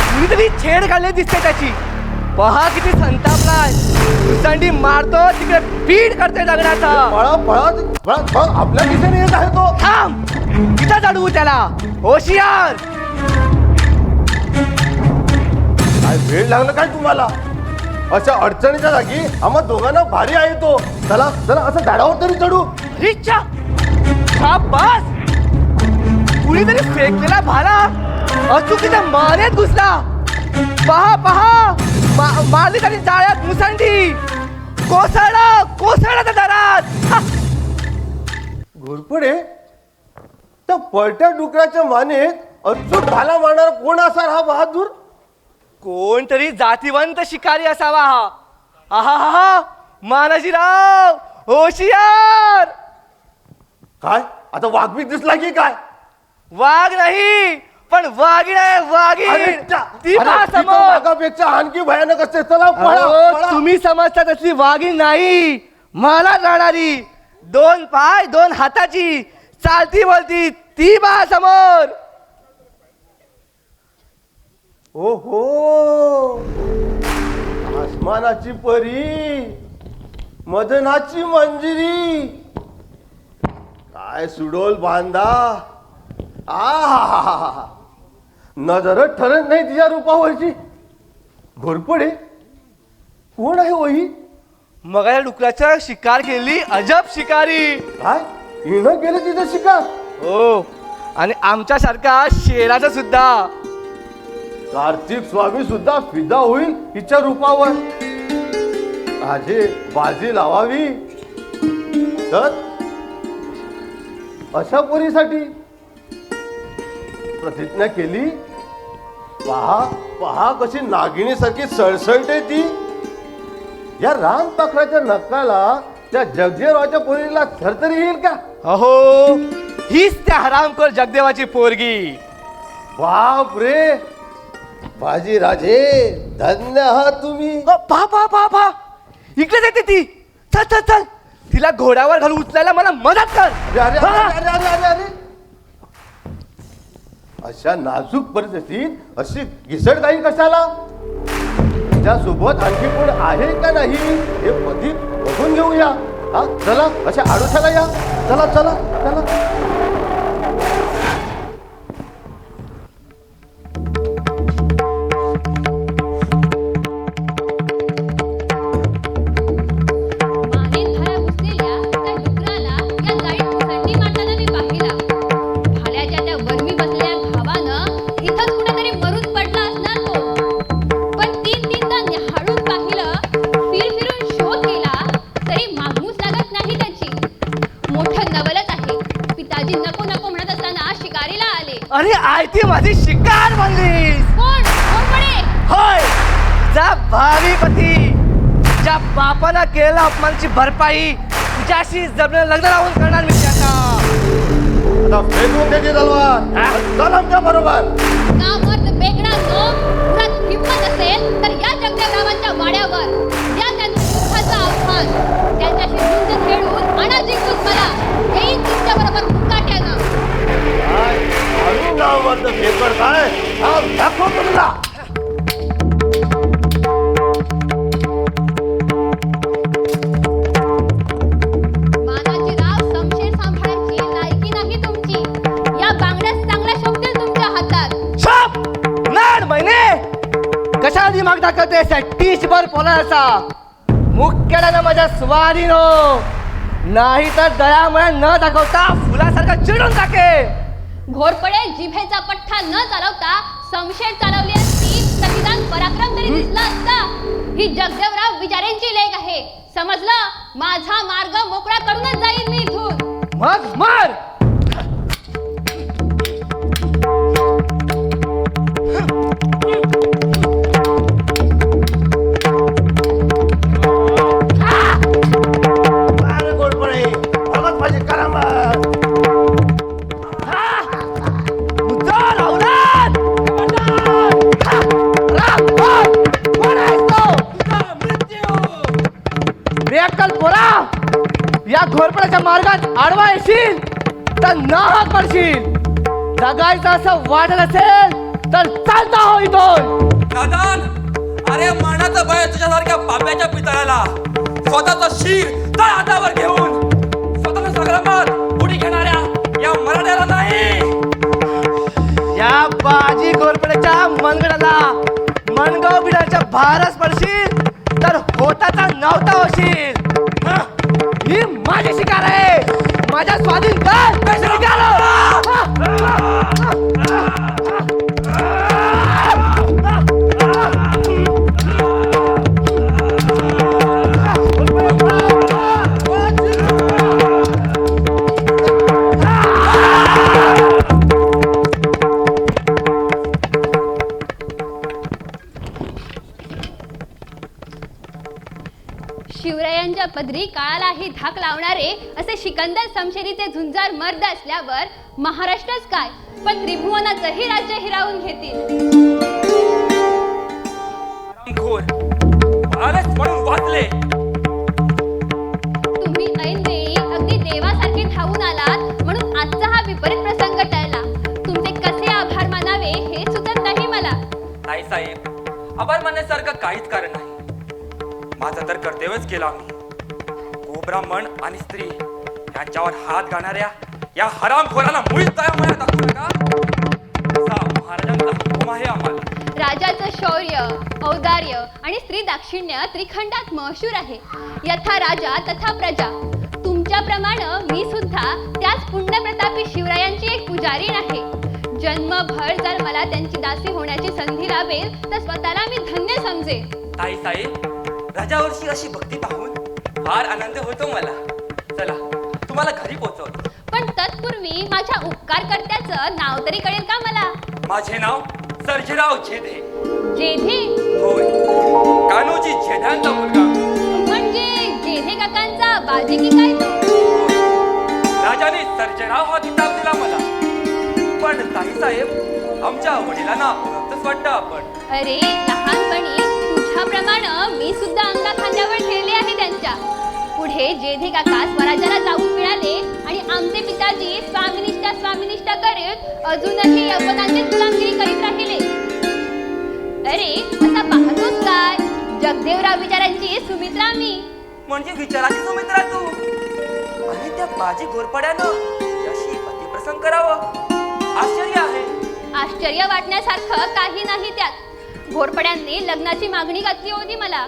कुणीतरी छेड घालले दिसते त्याची. पहा किती संतापलाय. मुसंडी मारतो तिकडे पीड करते दगडाचा. पळा पळा पळा, आपल्या दिशेने येत आहे तो. थांब, किती चढवू त्याला. होशियार. काय वेळ लागला काय तुम्हाला? अशा अडचणीच्या जागी आम्हा दोघांना भारी आहे तो. चला चला, असं झाडावर तरी चढू. अरेच्या, शाबास. कुणीतरी फेकलेला भाला अचूकीच्या मानेत घुसला. पहा पहा, मारली तरी जाळ्यात मुसंडी. कोसळला त्या दरात. घोरपडे, त्या पळत्या डुकराच्या मानेत अचूक भाला मारणार कोण असार हा बहादूर? कोणतरी जातीवंत शिकारी असावा हा. आहा, मानाजीराव होशियार. काय आता वाघबीत दिसला की काय? वाघ नाही, पण वाघीण आहे. वाघीण ती पहा समोर. वाघापेक्षा आणखी भयानक असते. चला पळा, अहो, पळा. तुम्ही समजता तसली वाघीण नाही. मला जाणारी 2 पाय 2 हाताची चालती बोलती ती पहा समोर. ओहो, आसमानाची परी, मदनाची मंजिरी, काय सुडोल बांधा. आ नजरच ठरत नाही तिच्या रूपावरची. घोरपडे, कोण आहे वही? मग या डुकराच्या शिकार केली अजब शिकारी. काय हिनं गेलं तिचं शिकार? हो, आणि आमच्यासारखा शेराचा सुद्धा. कार्तिक स्वामी सुद्धा फिदा होईल हिच्या रूपावर. आजे बाजी लावावी तर अशा पोरीसाठी प्रतिज्ञा केली. पहा पहा कशी नागिणीसारखी सळसळते ती. या रामपाखराच्या नकाला त्या जगदेवरावाच्या पोरीला थरथरी येईल का? अहो, हीच त्या हरामखोर जगदेवाची पोरगी. बाप रे, बाजीराजे धन्य आहात तुम्ही. पहा पहा पहा पहा, इकडेच येते ती. चल चल चल, तिला घोड्यावर घालून उचलायला मला मदत कर. अरे अरे अरे अरे अरे अरे, अशा नाजूक परिस्थितीत अशी घिसडकाई कशाला? त्यासोबत आणखी कोण आहे का नाही हे पदी बघून घेऊया. हा चला, अशा आडोशाला या. चला चला चला. अरे आयती माझी शिकार बनलीस. कोण कोणपणे होय, जा भावी पती, ज्या बापाला केलेला अपमानाची भरपाई तुझ्याशी जमलं लग्न लावून करणार मी त्याचा. आता फेकून द्यायची तलवार, चल आमच्या बरोबर. ना मर्द बेगडा जो मुळात हिंमत असेल तर या जगदेवरावांच्या वाड्यावर या त्यांचं दुःखाचं आव्हान त्यांच्याशी झुंज खेळून आणा जिंकून मला येईन तुमच्या बरोबर मुकाट्यानं. काय हळू नाव मर्द फेकर काय दाखव तुला. मानाची राव समशेर सांभाळायची लायकी नाही तुमची. या बांगड्यात चांगल्या शोभतील तुमच्या हातात. शाप नाड महिने कशा दिमाग दाखवतेस टीचभर पोलाचा. मुख्यानं माझ्या स्वारीनो, नाही तर दयामय न दाखवता फुलासारखं चिडून टाके. घोरपडे जिभेचा पठ्ठा न चालवता समशेर चालवली असती तर निदान पराक्रम तरी दिसला असता. ही जगदेवराव विचारेंची लेख आहे, समजलं. माझा मार्ग मोकळा करूनच जाईन मी इथून. मग मार. माझी करामत. मुद्दार औलाद. बेअक्कल पोरा, या घोरपड्याच्या मार्गात आडवा येशील तर नाहक पडशील. जगायचं असं वाटत असेल तर चालता हो इथून. दादान, अरे मरणाचं भय तुझ्यासारख्या बाब्याच्या पितळाला स्वतःचा शीर तळ हातावर घेऊन स्वतःच्या संग्रामात उडी घेणाऱ्या या मराठ्याला नाही. या बाजी घोरपड्याच्या मनगडाला मनगाव बिडाच्या भारच पडशील तर होताचा नव्हता होशील. ही माझी शिकार आहे, माझ्या स्वाधीन कर शिकार. शिवरायांच्या पदरी काळालाही धाक लावणारे असे सिकंदर समशेरीचे झुंजार मर्द असल्यावर महाराष्ट्रच काय पण त्रिभुवनाचंही राज्य हिरावून घेतील. घोर भारत म्हणून वाचले. तुम्ही ऐनवेळी अगदी देवासारखे धावून आलात म्हणून आजचा हा विपरीत प्रसंग टळला. तुमचे कसे आभार मानावे हे सुचत नाही मला. नाही साहेब, आभार मानण्यासारखं काहीच कारण नाही. माझं तर कर्तव्यच केलं आम्ही. गोब्राह्मण आणि स्त्री यांच्यावर हात घालणाऱ्या या हरामखोराला मुळीच दयामाया दाखवू नका. असा महाराजांचा हुकूम आहे आम्हाला. राजाचं शौर्य, औदार्य आणि स्त्री दाक्षिण्य त्रिखंडात महशूर आहे. यथा राजा तथा प्रजा. तुमच्याप्रमाणे मी सुद्धा त्याच पुण्यप्रतापी शिवरायांची एक पुजारीण आहे. जन्मभर जर मला त्यांची दासी होण्याची संधी लाभेल तर स्वतःला मी धन्य समजेन. ताई साहेब, राजावरची अशी भक्ती पाहून फार आनंद होतो मला. चला तुम्हाला घरी पोहोचवतो. पण तत्पूर्वी माझ्या उपकारकर्त्याचं नाव तरी कळेल का मला? माझे नाव सर्जेराव झेधे. जेधे? होय, कान्होजी झेड्यांचा मुलगा. म्हणजे जेधे काकांचा बाजी की काय तो? राजाने सर्जेराव हा किताब दिला मला. पण ताई साहेब, आमच्या वडिलांना ओळखतच वाटतं आपण. अरे लहानपणी तुझ्याप्रमाणे मी सुद्धा अंगा खांद्यावर खेळले आहे त्यांच्या. पुढे जेधे काका स्वराज्याला जाऊन मिळाले आणि आमचे पिताजी स्वामिनिष्ठा करत अजूनही यवनांची गुलामगिरी करीत राहिले. अरे असा पाहतोस काय, जगदेवराव विचारांची सुमित्रा मी. म्हणजे विचाराची सुमित्रा तू. आणि त्या बाजी घोरपड्यानं यशी पतिप्रसंग करावं, आश्चर्य आहे. आश्चर्य वाटण्यासारखं काही नाही त्यात. घोरपड्यांनी लग्नाची मागणी घातली होती मला,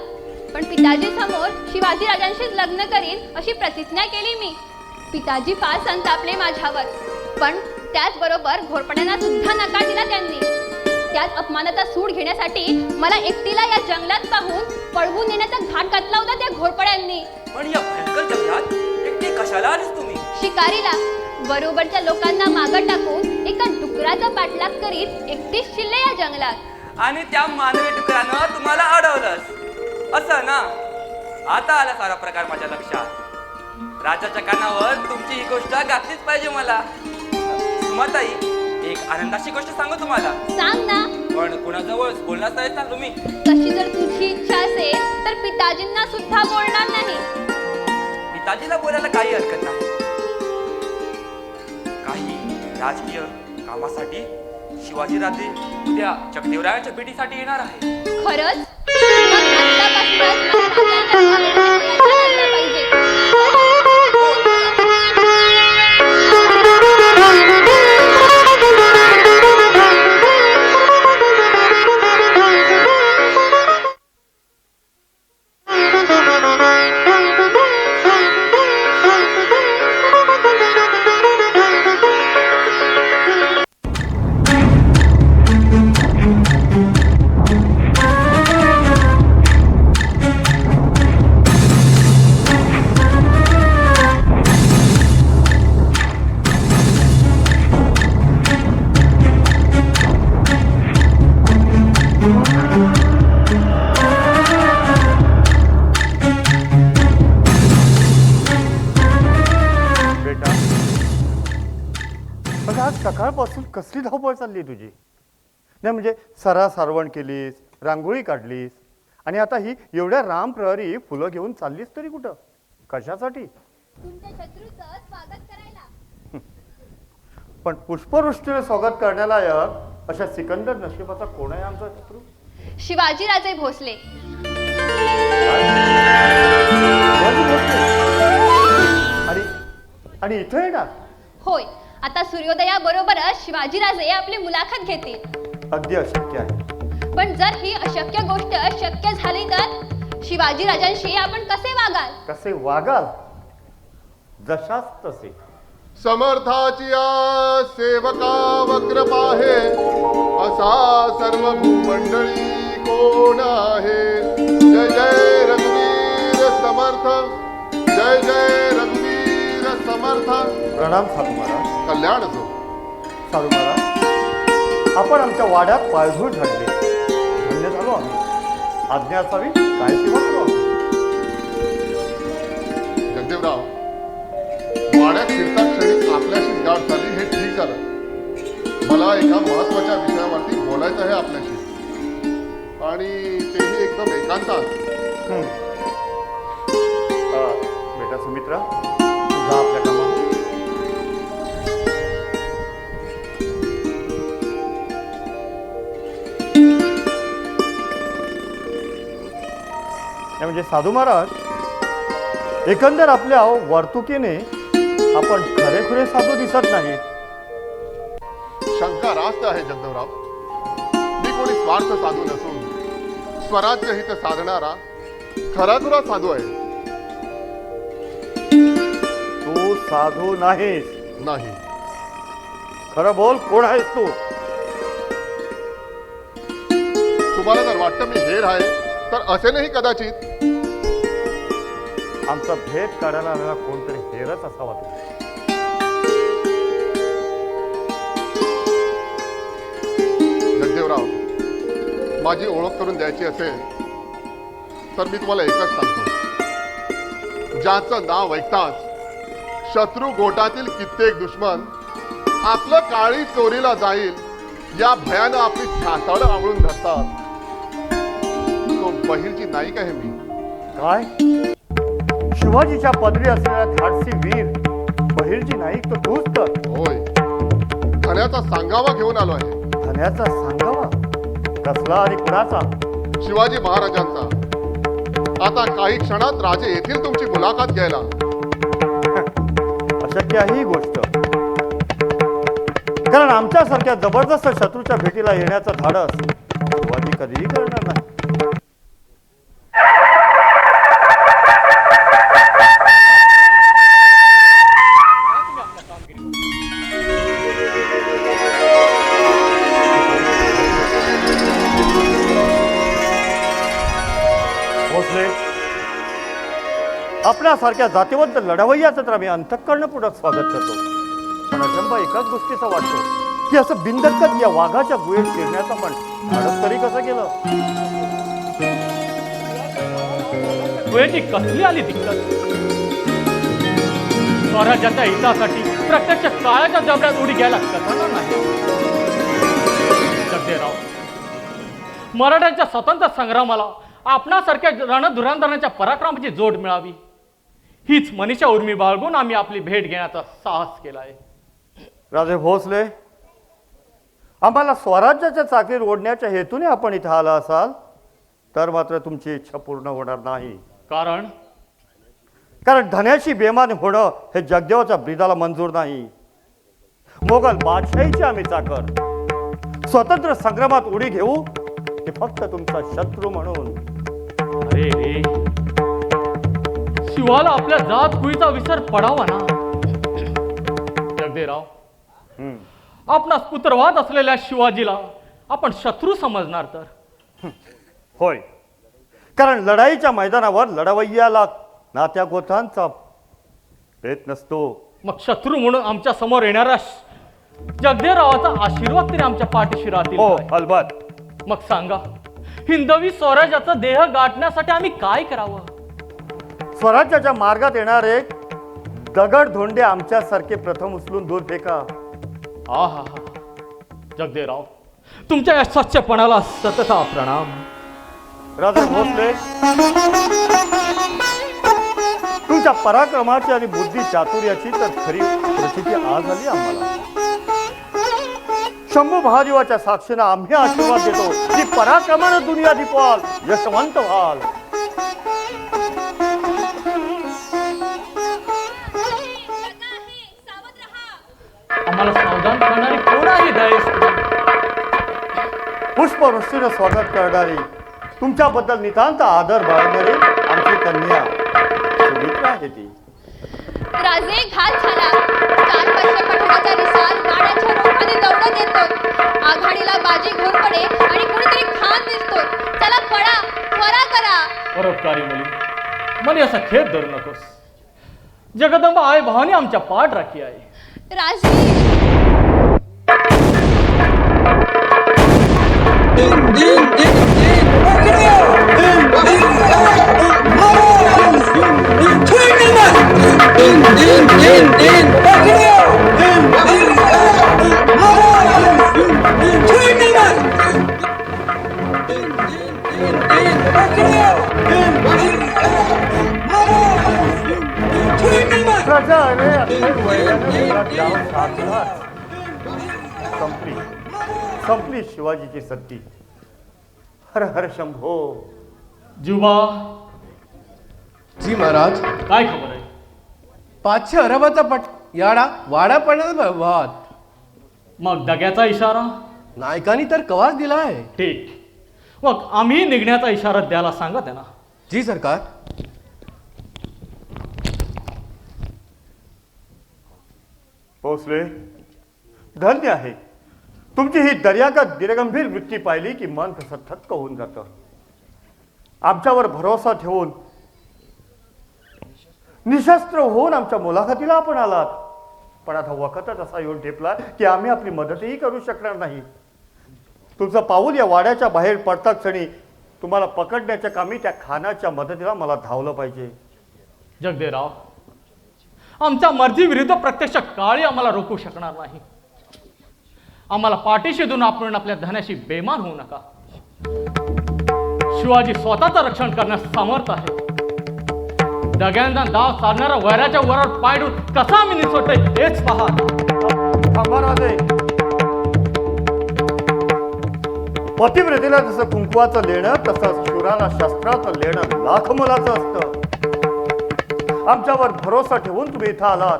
पण पिताजी समोर शिवाजी राजांशीच लग्न करीन अशी प्रतिज्ञा केली मी. पिताजी फार संतापले माझ्यावर, पण त्याचबरोबर घोरपड्यांना सुद्धा नकार दिला त्यांनी. त्याच अपमानाचा सूड घेण्यासाठी मला एकटीला या जंगलात पाहून पळवून नेण्याचा घाट घातला होता त्या घोरपड्यांनी. पण या भयंकर जंगलात एकटी कशाला आलीस तुम्ही? शिकारीला. बरोबरच्या लोकांना मागं टाकून एका डुकराचा पाठलाग करीत एकटीच शिरले या जंगलात. आणि त्या मानवी डुकरानं तुम्हाला अडवलंस असं ना. आता आला सारा प्रकार माझ्या लक्षात. राजाच्या कानावर तुमची ही गोष्ट घातलीच पाहिजे मला. सुमाताई, एक आनंदाची गोष्ट सांगू तुम्हाला. सांग ना. पण कुणाजवळ बोलणार नाही ना तुम्ही. तशी जर तुझी इच्छा असेल तर पिताजींना सुद्धा बोलणार नाही. पिताजीला बोलायला काही हरकत नाही. काही राजकीय कामासाठी शिवाजीराजे उद्या चक्रदेवरायांच्या भेटीसाठी येणार आहे. खरंच? मग आत्तापासूनच महाराजांना बोलायला पाहिजे. सकाळपासून कसली धावपळ चालली तुझी? नाही म्हणजे सारवण केलीस, रांगोळी काढलीस आणि आता ही एवढ्या राम प्रहरी फुलं घेऊन चाललीस तरी कुठं? कशासाठी? तुमच्या शत्रूचं स्वागत करायला. पण पुष्पवृष्टीने स्वागत करण्याला अशा सिकंदर नशिबाचा कोण आहे आमचा शत्रू? शिवाजीराजे भोसले. आणि इथं येणार? होय. आता सूर्योदयाबरोबरच शिवाजीराजे आपली मुलाखत घेतील. अगदी अशक्य आहे. पण जर ही अशक्य गोष्ट शक्य झाली तर शिवाजीराजांशी आपण कसे वागाल? कसे वागाल? जशाच तसे. समर्थाची सेवका वक्र पाहे असा सर्व भूमंडळी कोण आहे. जय जय रघुवीर समर्थ, जय जय रघुवीर समर्थ. प्रणाम साधू महाराज. कल्याण जो. साधू महाराज, आपण आमच्या वाड्यात पायधूळ झाडली. धन्य झालो आम्ही. आज्ञा असावी काय सेवा करू आम्ही. जगदेवराव, वाड्यात शिरता क्षणी आपल्याशी गाठ झाली हे ठीक झालं. मला एका महत्वाच्या विषयावरती बोलायचं आहे आपल्याशी, आणि तेही एकदम एकांतात. बेटा सुमित्रा, तुझा आपल्या कामावर. म्हणजे साधू महाराज, एकंदर आपल्या वर्तुकीने आपण खरेखुरे साधू दिसत नाही. शंका रास्त आहे जगदेवराव. मी कोणी स्वार्थ साधू नसून स्वराज्य हित साधणारा खराखुरा साधू आहे. तू साधू नाहीस. नाही. खरं बोल, कोण आहेस तू? तुम्हाला जर वाटतं मी हेर आहे तर असे नाही कदाचित. आमचा भेद काढायला आलेला कोणतरी हेरच असावा. जगदेवराव, माझी ओळख करून द्यायची असेल तर मी तुम्हाला एकच सांगतो. ज्याचं नाव ऐकताच शत्रू गोटातील कित्येक दुश्मन आपलं काळी चोरीला जाईल या भयानं आपली छाताड आवळून धरतात, तो बहिर्जी नाईक आहे मी. काय? शिवाजीच्या पदरी असलेला धाडसी वीर बहिर्जी नाईक तो तूच तर? होय. धन्याचा सांगावा घेऊन आलो आहे. धन्याचा सांगावा? कसला आणि कुणाचा? शिवाजी महाराजांचा. आता काही क्षणात राजे येथील तुमची मुलाखत घ्यायला. अशक्य आहे ही गोष्ट. कारण आमच्यासारख्या जबरदस्त शत्रूच्या भेटीला येण्याचं धाडस शिवाजी कधीही करणार नाही. भोसले, आपल्यासारख्या जातीवंत लढवय्याचं तर आम्ही अंतःकरणपूर्वक स्वागत करतो. पण अचंबा एकाच गोष्टीचा वाटतो की असं बिनधडकत या वाघाच्या गुहेत शिरण्याचं पण धाडस तरी कसं केलं? गुहेची कसली आली दिक्कत? स्वराज्याच्या हितासाठी प्रत्यक्ष काळाच्या जबड्यात उडी घ्यायला कसा नाही? जगदेराव, मराठ्यांच्या स्वातंत्र्य संग्रामाला आपणासारख्या रणधुरंधरांच्या पराक्रमाची जोड मिळावी हीच मनीषा उर्मी बाळगून आम्ही आपली भेट घेण्याचा साहस केला आहे. राजे भोसले, आम्हाला स्वराज्याच्या चाकीर ओढण्याच्या हेतूने आपण इथं आला असाल तर मात्र तुमची इच्छा पूर्ण होणार नाही. कारण धन्याशी बेमान होणं हे जगदेवाच्या ब्रीदाला मंजूर नाही. मोगल बादशाहीचे आम्ही चाकर स्वतंत्र संग्रामात उडी घेऊ हे फक्त तुमचा शत्रू म्हणून. अरे रे, शिवाला आपल्या जात कुळीचा विसर पडावा ना. जगदेराव, आपणास पुत्रवाद असलेल्या शिवाजीला आपण शत्रू समजणार तर? होय, कारण लढाईच्या मैदानावर लढवय्याला नात्या गोत्रांचा भेद नसतो. मग शत्रू म्हणून आमच्या समोर येणाऱ्या जगदेरावाचा आशीर्वाद तरी आमच्या पाठीशी राहतील हो काय? अलबत. मग सांगा, हिंदवी स्वराज्याचा देह गाठण्यासाठी आम्ही काय करावं? स्वराज्याच्या मार्गात येणारे दगड धोंडे आमच्यासारखे प्रथम उचलून दूर फेका. हा हा हा, जगदेराव, तुमच्या या सच्चपणाला सतत प्रणाम. राजे भोसले, तुमच्या पराक्रमाची आणि बुद्धी चातुर्याची तर खरी प्रचिती आज आली आम्हाला. शंभू महादेवाच्या साक्षीनं आम्ही आशीर्वाद देतो की पराक्रमानं दुनिया दिपवाल, यशवंत व्हाल. आम्हाला सावधान करणारी कोण आहे दयेस? पुष्पवृष्टीनं स्वागत करणारी, तुमच्याबद्दल नितांत आदर बाळगणारी आमची कन्या सुमित्रा आहे ती. राजे, घात झाला. 4-500 पठाराचा रिसाल गाड्याच्या रोखाने दौडत येतो. आघाडीला बाजी घेऊन पडे आणि कुणीतरी खान दिसतो. चला पळा, त्वरा करा. परोपकारी मुली, मला असा खेद धरू नकोस. जगदंबा आई भावानी आमच्या पाठ राखी आहे. राजे, प्रजा अरे अखेर वैराने घरात जाऊन साधलाच. संपली शिवाजीची सत्ती. हर हर शंभो. जुबा, जी महाराज, काय खबर आहे? 500 अरबाचा याडा वाडा पडण्याचा वाद. मग दग्याचा इशारा? नायकांनी तर कवाच दिला आहे. ठीक, मग आम्ही निघण्याचा इशारा द्यायला सांगा त्यांना. जी सरकार. भोसले, धन्य आहे. तुमची ही दर्यागत दिरगंभीर वृत्ती पाहिली की मन कसं थक्क होऊन जातं. आमच्यावर भरोसा ठेवून निशस्त्र होऊन आमच्या मुलाखतीला आपण आलात. पण आता वखतच असा येऊन ठेपला की आम्ही आपली मदतही करू शकणार नाही. तुमचं पाऊल या वाड्याच्या बाहेर पडता क्षणी तुम्हाला पकडण्याच्या कामी त्या खानाच्या मदतीला मला धावलं पाहिजे. जगदेराव, आमच्या मर्जी विरुद्ध प्रत्यक्ष काळी आम्हाला रोखू शकणार नाही. आम्हाला पाठीशी देऊन आपण आपल्या धनाशी बेमान होऊ नका. शिवाजी स्वतःचं रक्षण करण्यास समर्थ आहे. दग्यांचा दाव साधणारा वैराच्या वरात पायडून कसा आम्ही निसटतोय हेच पहा. थांबा राजे. पतिव्रतेला जसं कुंकवाचं लेणं तसं शूराला शस्त्राचं लेणं लाख मोलाचं असतं. आमच्यावर भरोसा ठेवून तुम्ही इथं आलात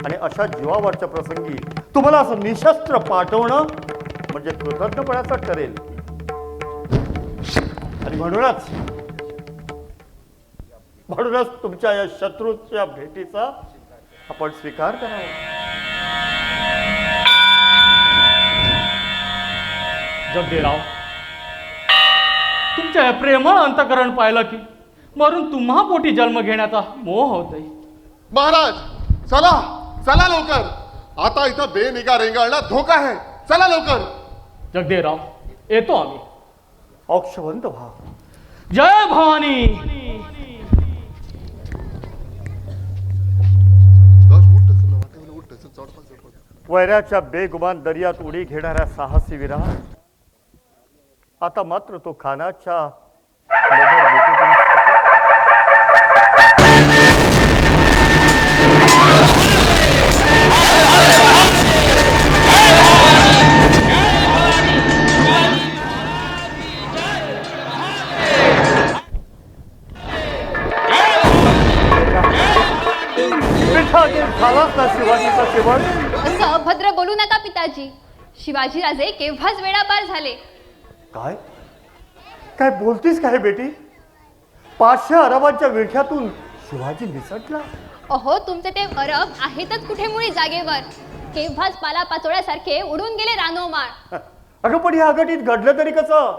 आणि अशा जीवावरच्या प्रसंगी तुम्हाला असं निशस्त्र पाठवणं म्हणजे कृतज्ञपणाचं ठरेल. आणि म्हणूनच तुमच्या या शत्रूच्या भेटीचा आपण स्वीकार करावा. जगदेराव, तुमच्या या प्रेमळ अंतकरण पाहिलं की मरून तुम्हा पोटी जन्म घेण्याचा मोह होतोय. महाराज, चला चला लवकर. आता इथं बेनिगा रेंगाळला धोका आहे. चला लवकर. जगदेवराव येतो आम्ही. औक्षवंत व्हा. जय भवानी. वैराच्या बेगुमान दर्यात उडी घेणाऱ्या साहसी वीरा, आता मात्र तो खानाच्या नजर लुटून झालाच ना शिवाजीचा शेवट. असं अभद्र बोलू नका पिताजी. शिवाजीराजे केव्हाच वेळापार झाले. काय काय बोलतीस काय बेटी? 500 अरबांच्या विळख्यातून शिवाजी निसटला. अहो तुमचे ते अरब आहेतच कुठे मुळी जागेवर. केव्हाच पालापाचोळ्यासारखे उडून गेले रानोमाळ. अगं पण हे अगटीत घडलं तरी कसं?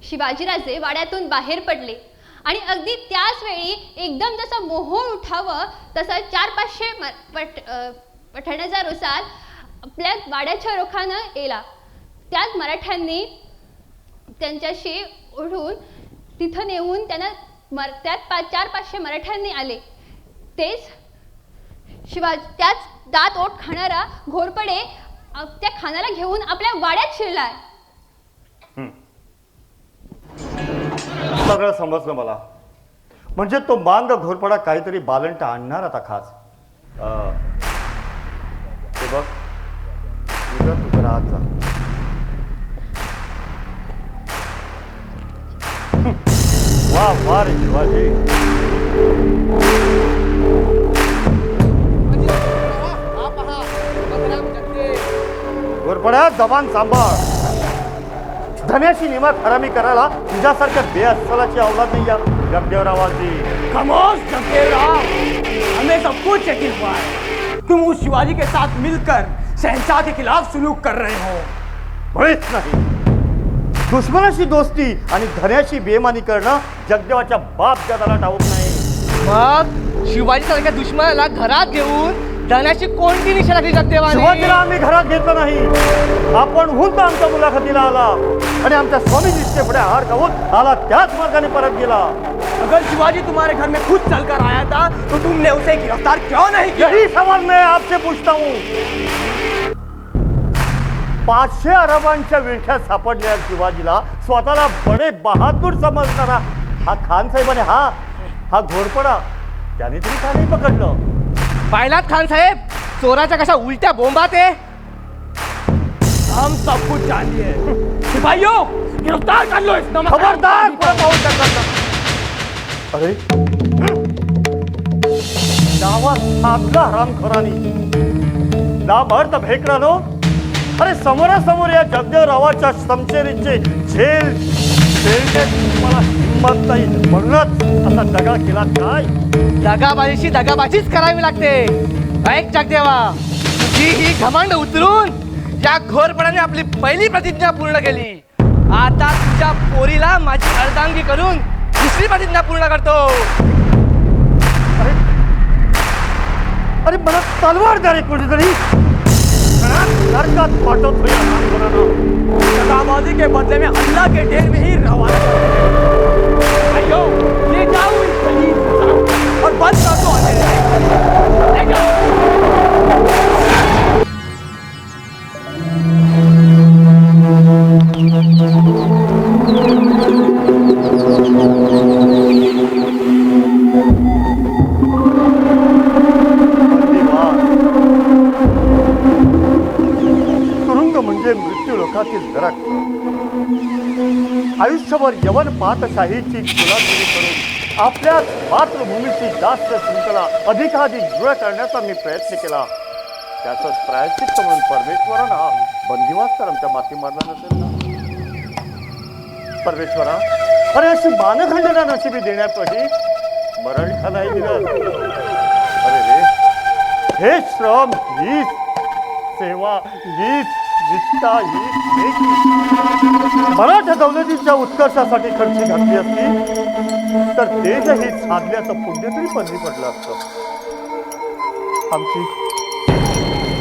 शिवाजीराजे वाड्यातून बाहेर पडले आणि अगदी त्याच वेळी एकदम जसं मोहोळ उठावं तसं 400-500 पठाण्याचा रुसाल आपल्या वाड्याच्या रोखानं येला. त्याच मराठ्यांनी त्यांच्याशी ओढून तिथं नेऊन त्यांना त्यात 400-500 मराठ्यांनी आले. तेच त्याच दात ओठ खाणारा घोरपडे त्या खानाला घेऊन आपल्या वाड्यात शिरलाय. सगळं समजलं मला. म्हणजे तो मांग घोरपडा काहीतरी बालंट आणणार आता खास. ते बघ तुझं राहत जा. वा वा रे शिवाजी. घोरपड्या जबान सांभाळ. धन्याशी निमात हरामी करायला तुझ्यासारख्या बेअस्सलाची औलाद नाही या जगदेवरावाची. खामोश जगदेवराव, हमें सब कुछ यकीन हुआ है. तुम उस शिवाजी के साथ मिलकर शहंशाह के खिलाफ सुलूक कर रहे हो. मुळीच नाही. दुश्मनाशी दोस्ती आणि धन्याशी बेमानी करणं जगदेवाच्या बाप जगाला ठाऊक नाही. मग शिवाजी सारख्या दुश्मनाला घरात घेऊन धन्याची कोणती निशाणा दिली जगदेवाने? शिवाजीला आम्ही घरात घेतलं नाही. आपण हुन तर आमच्या मुलाखतीला आला आणि आमच्या स्वामीजीचे पुढे हार खाऊन आला त्याच मार्गाने परत गेला. अगर शिवाजी तुम्हारे घर में खुद चलकर आया था तो तुमने उसे गिरफ्तार क्यों नहीं किया? यही सवाल मैं आपसे पूछता हूँ. 500 अरबांच्या विळख्यात सापडलेल्या शिवाजीला स्वतःला बडे बहादूर समजणारा हा खान साहेबाने हा घोरपडा त्याने तरी का नाही पकडलं? पाहिलात खान साहेब, चोराच्या कशा उलट्या बोंबात आहे. हम सब कुछ जानिए. सिपाहियों, गिरफ्तार कर लो इस नमक. खबरदार कोण पाहून टाकला. अरे डावा साधला हरामखोरानी. नामर्द भेकरानो, अरे समोरासमोर या जगदेवरावाच्या समशेरीचे झेल मला हिंमत नाही म्हणूनच असा दगा केला काय? दगाबाजीशी दगाबाजीच करावी लागते. ऐक जगदेवा, तुझी ही घमंड उतरून या घोरपणाने आपली पहिली प्रतिज्ञा पूर्ण केली. आता तुझ्या पोरीला माझी अर्धांगी करून दुसरी प्रतिज्ञा पूर्ण करतो. अरे मला तलवार द्या रे कोणीतरी. नरकात पाठवतो या हरामखोरानं. दगाबाजी के बदले में अल्लाह के ढेर में ही रवाना. भाइयों, ले जाओ इस खलील को और बंद कर दो अंधेरे. ले जाओ. तुरुंग म्हणजे मृत्यू लोकातील नरक. आयुष्यभर यवन पातशाहीची गुलामगिरी करून आपल्याच मातृभूमीची जास्त शृंखला अधिकाधिक दृढ करण्याचा मी प्रयत्न केला. त्याचाच प्रायश्चित्त म्हणून परमेश्वरानं हा बंदिवास तर आमच्या माती मारला नसेल ना? परमेश्वरा, अरे अशी मानखंडना नशिबी देण्यासाठी मरण का नाही दिलं? अरे रे, हे श्रम, हीच सेवा, हीच निष्ठा, हीच मराठा दौलतीच्या उत्कर्षासाठी खर्ची घातली असती तर तेजही साधल्याचं पुण्य तरी पदरी पडलं असतं.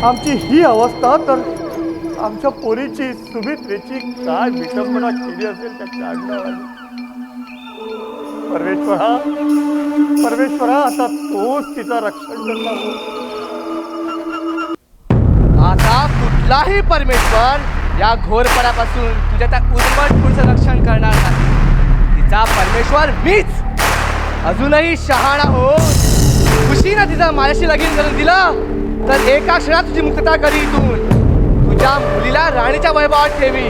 आमची ही अवस्था तर आमच्या पोरीची सुमित्रेची काय विटंबना केली असेल त्याच्या आडनावाने. परमेश्वरा आता तोच तिचा रक्षण करणार हो. आता कुठलाही परमेश्वर या घोरपणापासून तुझ्या त्या उर्मट पुढचं रक्षण करणार नाही. तिचा परमेश्वर मीच. अजूनही शहाणा हो. खुशीनं तिचा माझ्याशी लगीन करून दिलं तर एका क्षणात तुझी मुक्तता करी इथून. तुझ्या मुलीला राणीच्या वैभवात ठेवी.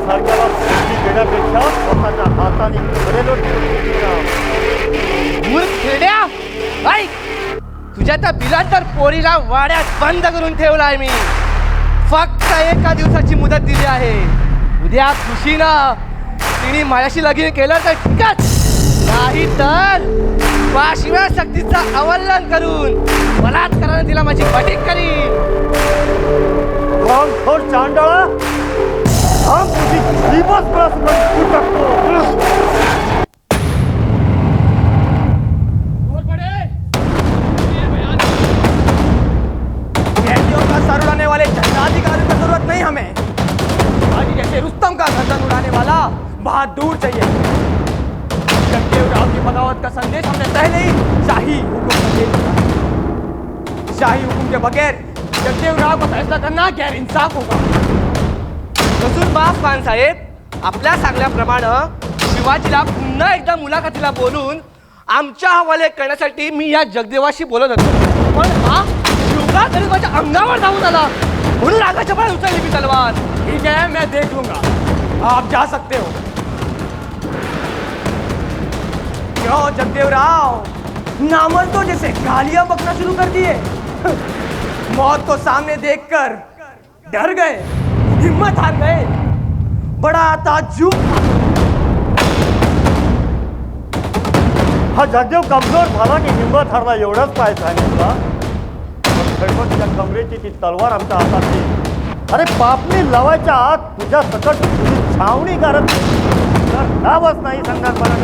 सारख्याला संधी देण्यापेक्षा स्वतःच्या हाताने घरेलो ऐक, तुझ्या त्या बिलांतर पोरीला वाड्यात बंद करून ठेवलाय मी. फक्त एका दिवसाची मुदत दिली आहे. उद्या खुशीनं तिने माझ्याशी लगीन केलं तर ठीकच, नाही तर शिव्या शक्तीचं अवलंबन करून बलात्काराने तिला माझी बटीक करीन. चांडळा तुझी जीवच टाकतो. सर उड़ाने वाले झंडाधिकारियों की जरूरत नहीं हमें. शिवाजी जैसे रुस्तम का गर्दन उड़ाने वाला बहुत दूर चाहिए. जगदेवराव की बगावत का संदेश हमने पहले ही शाही हुकुम के बगैर जगदेवराव को फैसला करना गैर इंसाफ होगा. कसूरबाज खान साहेब, आपल्या सांगल्याप्रमाणे शिवाजीला पुन्हा एकदा मुलाखतीला बोलून आमच्या हवाले करण्यासाठी मी या जगदेवाशी बोलत होतो. पण हा शिवका तरी माझ्या अंगावर धावून आला. म्हणून रागाच्या पाय उचलली मी तलवार. ठीक है, मैं देख लूंगा. आप जा सकते हो. क्यों जगदेवराव, नामर्दों जैसे गालियां बकना शुरू कर दिए. मौत को सामने देखकर डर गए, हिम्मत हार गए. बड़ा ताज्जुब. हा जगदेव कमजोर झाला की हिंमत हारला एवढंच काय सांगितलं. खडपतीच्या कमरेची ती तलवार आमच्या हातातली. अरे पापणी लावायच्या आत तुझ्या सकट छावणी करत नावच नाही सांगणार मला.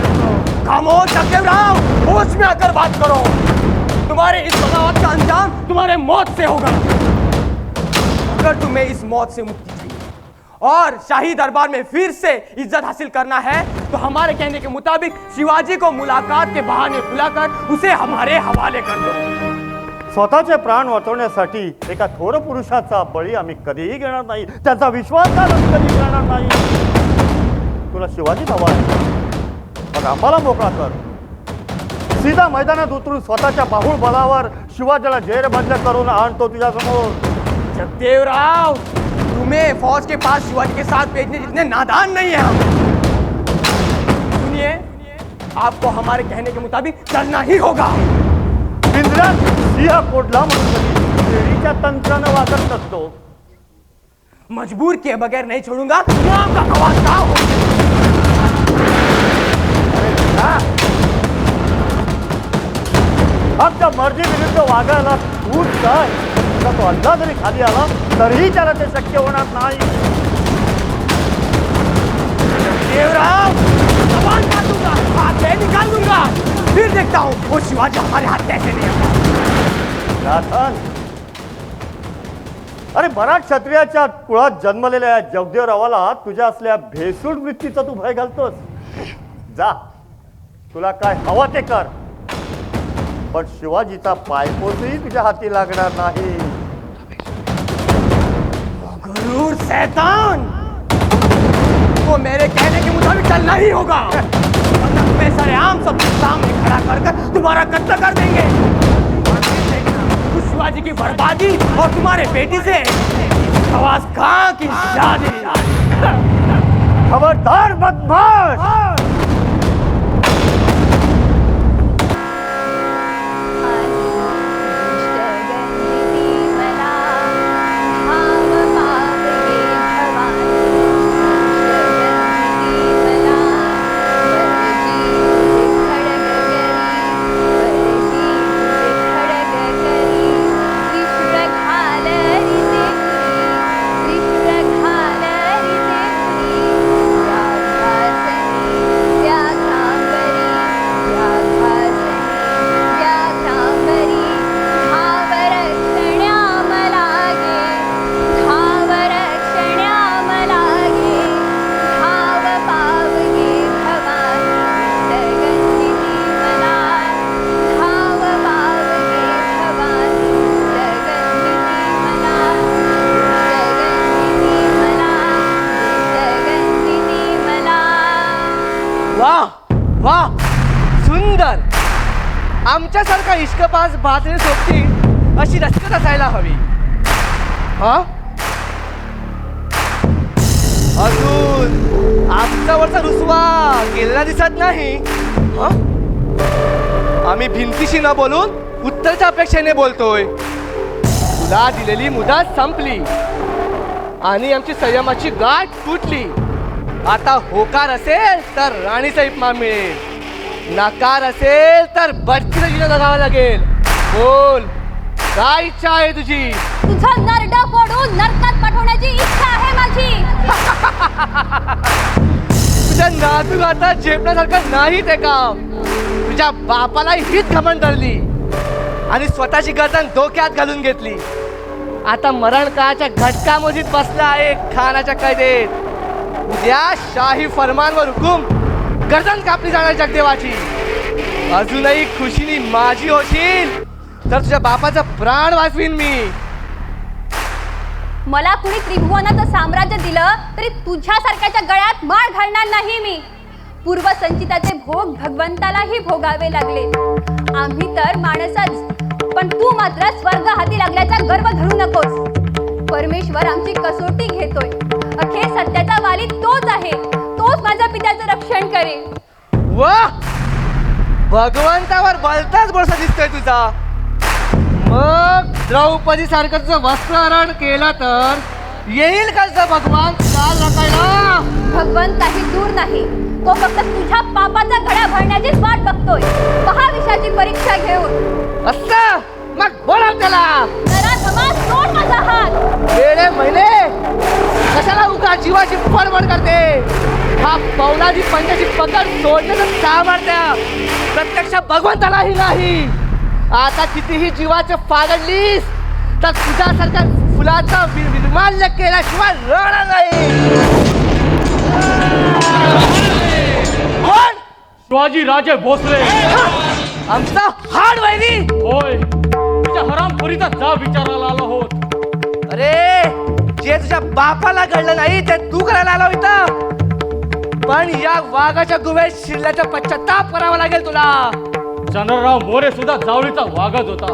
खामोश जगदेवराव, होश में आकर बात करो. तुम्हारे इस बगावत का अंजाम तुम्हारे मौत से होगा. अगर तुम्हें इस मौत से मुक्ति चाहिए और शाही दरबार में फिर से इज्जत हासिल करना है तो हमारे कहने के मुताबिक शिवाजी को मुलाकात के बहाने बुलाकर उसे हमारे हवाले कर दो. स्वतःचे प्राण वाचवण्यासाठी एका थोर पुरुषाचा बळी आम्ही कधीही घेणार नाही. त्याचा विश्वासघात आम्ही कधी करणार नाही. तुला शिवाजी हवा आहे, मग आम्हाला मोकळा कर. सीधा मैदानात उतरून स्वतःच्या बाहुळ बलावर शिवाजीला जेरबंद करून आणतो तुझ्या समोर. जगदेवराव, तुम्हें फौज के पास शिवाजी के साथ भेजने जितने नादान नहीं है हम. सुनिए, आपको हमारे कहने के मुताबिक चलना ही होगा. पिंजऱ्यात सिंह कोडला म्हणून शेळीच्या तंत्रानं वागत नसतो. मजबूर किए बगैर नहीं छोड़ूंगा. नाम का आवाज का हो. आमच्या मर्जी विरुद्ध वागायला तूच काय. तो अल्ला जरी खाली आला तरीही त्याला ते शक्य होणार नाही. देवराव, जबान काट दूंगा, हाथ से निकाल दूंगा. फिर देखता हूँ वो शिवाजी हमारे हाथ कैसे नहीं आता. राधन, अरे मराठ क्षत्रियाच्या कुळात जन्मलेल्या या जगदेवरावाला तुझ्या असल्या भेसूड वृत्तीचा तू भय घालतोस. जा, तुला काय हवा ते कर, पण शिवाजीचा पायपोसही तुझ्या हाती लागणार नाही. गरूर शैतान, वो मेरे कहने के मुताबिक चलना ही होगा. वरना तुम्हें सरेआम सबके सामने खड़ा कर तुम्हारा कत्ल कर देंगे. शिवाजी की बर्बादी और तुम्हारे बेटी से आवाज कहाँ की शादी. खबरदार बदमाश. तुझ्यासारखा इश्कबाज बाजरी सोबती अशी रस्त्यात असायला हवी. हा अजून आमचा वरचा रुसवा गेलेला दिसत नाही. हा आम्ही भिंतीशी न बोलून उत्तरच्या अपेक्षेने बोलतोय. तुला दिलेली मुदत संपली आणि आमची संयमाची गाठ तुटली. आता होकार असेल तर राणीचा इमाम मिळेल, नकार असेल तर बटकीचं जिना जगावं लागेल. बोल, काय इच्छा आहे तुझी? तुझा नरडा फोडून नरकात पाठवण्याची इच्छा आहे माझी. तुझ्या नाजूक आता झेपण्यासारखं नाही ते काम. तुझ्या बापाला हीच घमंड धरली आणि स्वतःची गर्दन डोक्यात घालून घेतली. आता मरण काळाच्या घटकामधीत बसला आहे खानाच्या कैदेत. उद्या शाही फरमानवर हुकूम गर्दन कापली जाणार जगदेवाची. अजूनही खुशीनी माझी होशील तर तुझ्या बापाचा प्राण वाचवीन मी. मला कुणी त्रिभुवनाचं साम्राज्य दिलं तरी तुझ्यासारख्याच्या गळ्यात माळ घालणार नाही मी. पूर्वसंचिताचे भोग भगवंतालाही भोगावे लागले. आम्ही तर माणसच, पण तू मात्र स्वर्ग हाती लागल्याचा गर्व धरू नकोस. परमेश्वर आमची कसोटी घेतोय. अखेर सत्याचा वाली तोच आहे. तोच माझ्या पित्याचं रक्षण करेल. वाह, भगवंतावर बोलताच बोलसा दिसतोय तुझा. मग द्रौपदी सारखं तुझं वस्त्रहरण केलं तर येईल का भगवान काल राखायला? भगवंत काही दूर नाही. तो फक्त तुझ्या पापाचा घडा भरण्याचीच वाट बघतोय. पहा विषयाची परीक्षा घेऊन. असं मग बोलाव त्याला. नराधमा, सोड माझा हात. वेळे महिने कशाला उगा जीवाची पडबड करते? हा पौलादी पंजाची पकड सोडण्याचं सामर्थ्य प्रत्यक्ष भगवंतालाही नाही. आता कितीही जीवाचं फागडलीस तर तुझ्यासारख्या फुलाचा विमाल्य केल्याशिवाय राहणार नाही. कोण? शिवाजी राजे भोसले. आमचा हाड वैरी. होय, तुझ्या हरामखोरीचा जाब विचारायला आलो आहोत. अरे, जे तुझ्या बापाला घडलं नाही ते तू करायला आला इथं. पण या वाघाच्या गुहेत शिरल्याचा पश्चाताप करावा लागेल तुला. जनरलराव मोरे सुद्धा जावळीचा वागत होता.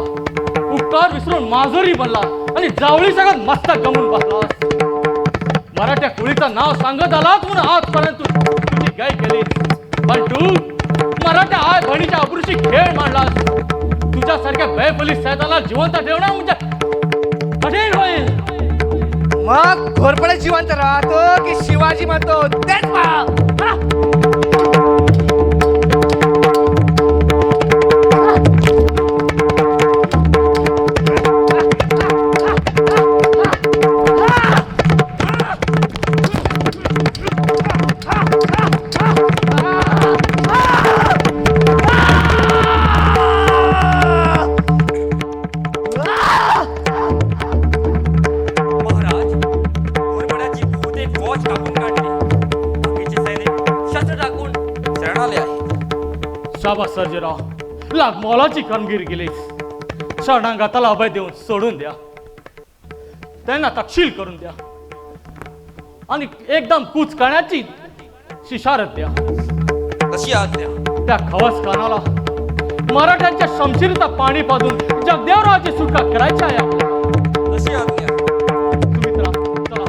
उपकार विसरून माजुरी बनला आणि जावळी सगळ्यात मस्तक गमून बसला. मराठ्या कुळीचं नाव सांगत आलात म्हणून आजपर्यंत तुझी गाय केली. पण तू मराठ्या आय बहिणीच्या अबरूची खेळ मांडलास. तुझ्यासारख्या बैफली सैताला जिवंत ठेवणं म्हणजे कठीण होईल. मग घोरपडे जिवंत राहतो की शिवाजी म्हणतो तेच पहा. महाराज, घोरपड्याची बहुतेक फौज कापून काढली. बाकीचे सैनिक शस्त्र टाकून शरणाले आहेत. शाबास सर्जेराव, लाख मोलाची कामगिरी केलीस. शरणागताला अभय देऊन सोडून द्या. त्यांना तक्षील करून द्या आणि एकदम कूच करण्याची शिशारत द्या. कशी आज्ञा? त्या खवस खानाला मराठ्यांच्या शमशिरीचा पाणी पाजून जगदेवरावाची सुटका करायची आहे आपल्याला. कशी आज्ञा? सुमित्रा, चला.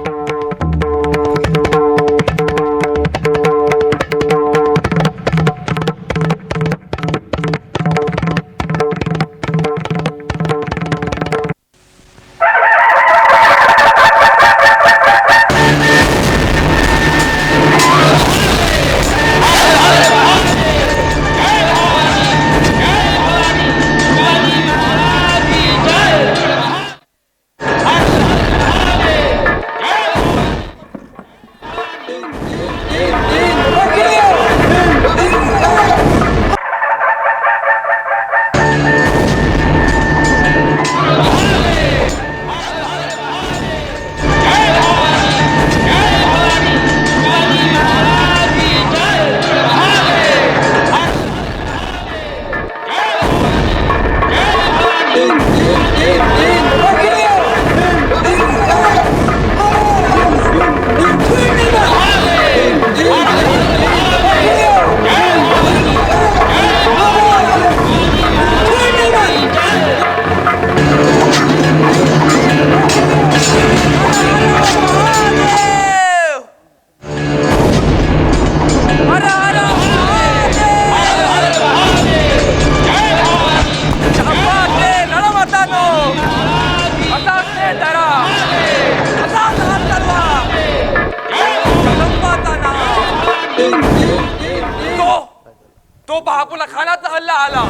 हल्ला आला.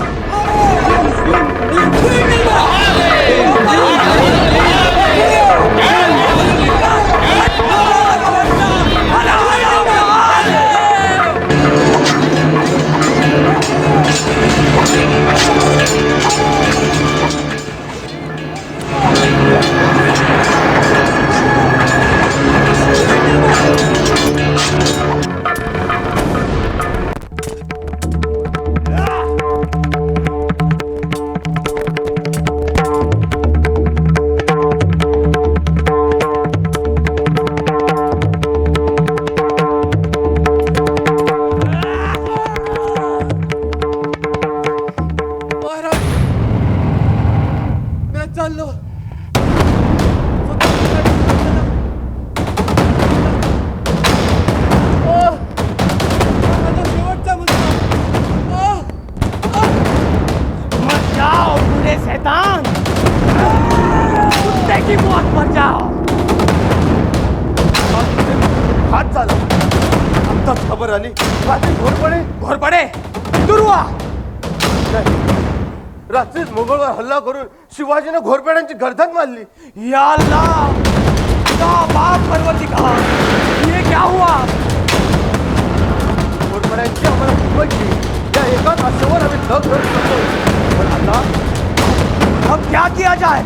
चाललो. शेवटचा मत जाओ पूरे शैतान, कुत्ते की मौत मर जाओ. हात झाला. आत्ताच खबर आली रात्री घोरपडे दूर व्हा. रात्रीच मुघलवर हल्ला करून शिवाजीने घोरपेड्यांची गर्दन मारली. या अल्लाह, या बाप परवरदिगार, ये क्या हुआ? घोरपेड्यांची आम्हाला किंमत केली. या एकाच आशेवर आम्ही धग धरून बसलो. पण आता अब क्या किया जाए?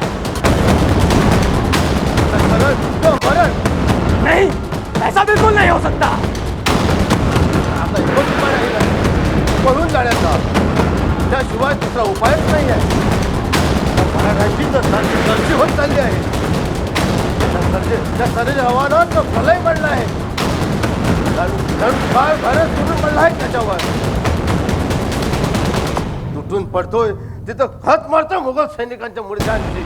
मरण मरण नहीं, ऐसा बिल्कुल नहीं हो सकता. आता एकच उपाय राहिला, पळून जाण्याचा. त्याशिवाय दुसरा उपायच नाही आहे. मराठ्यांची सरशी होत चालली आहे. त्या सर्जे आव्हानात भलाई पडलं आहे. काय भारत सुरून पडला आहे त्याच्यावर. तुटून पडतोय तिथं खत मारतो मुघल सैनिकांच्या मुडद्यांची.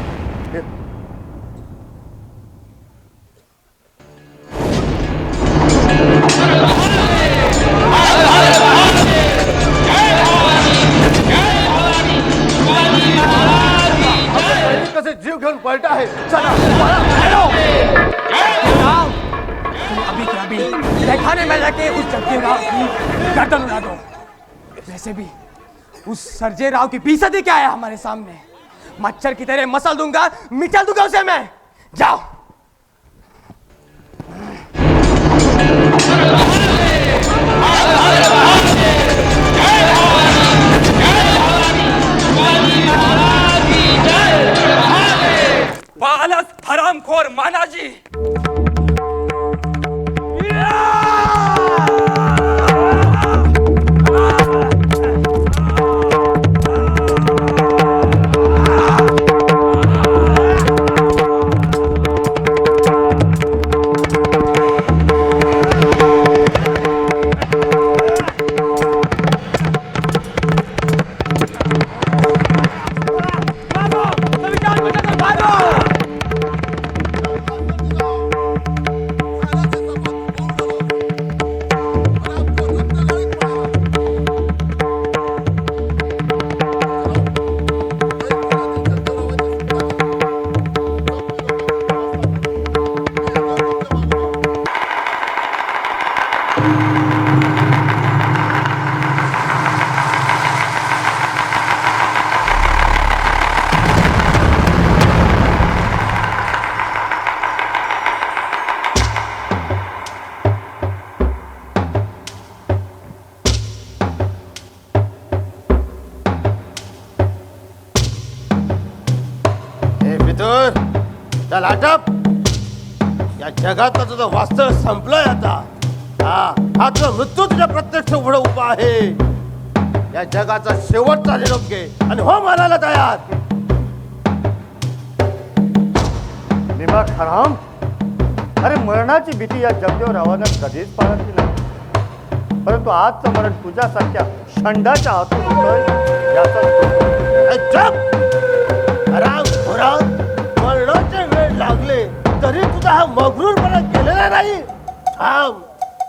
कसे जीव घेऊन पलटा आहे. चला अभी क्या अभी तहखाने में जाके उस जग्गे राव की गर्दन उड़ा दो. वैसे भी उस सर्जे राव की बेइज्जती क्या है हमारे सामने. मच्छर की तरह मसल दूंगा, मिटा दूंगा उसे मैं. जाओ. बालस हरामखोर मानाजी. चल आटप. या जगातलं तुझं वास्तव संपलंय आता. हा तुझा मृत्यू तुझ्या प्रत्यक्ष पुढे उभा आहे. या जगाचा शेवटचा निरोप घे आणि हो मारायला तयार. निमाक हराम, अरे मरणाची भीती या जगदेव रावानं कधीच पाळली नाही. परंतु आजचं मरण तुझ्यासारख्या षंडाच्या हातून होतंय याचा राम घोरा मरणाचे वेळ लागले तरी तुझा हा मगरूरपणा गेलेला नाही.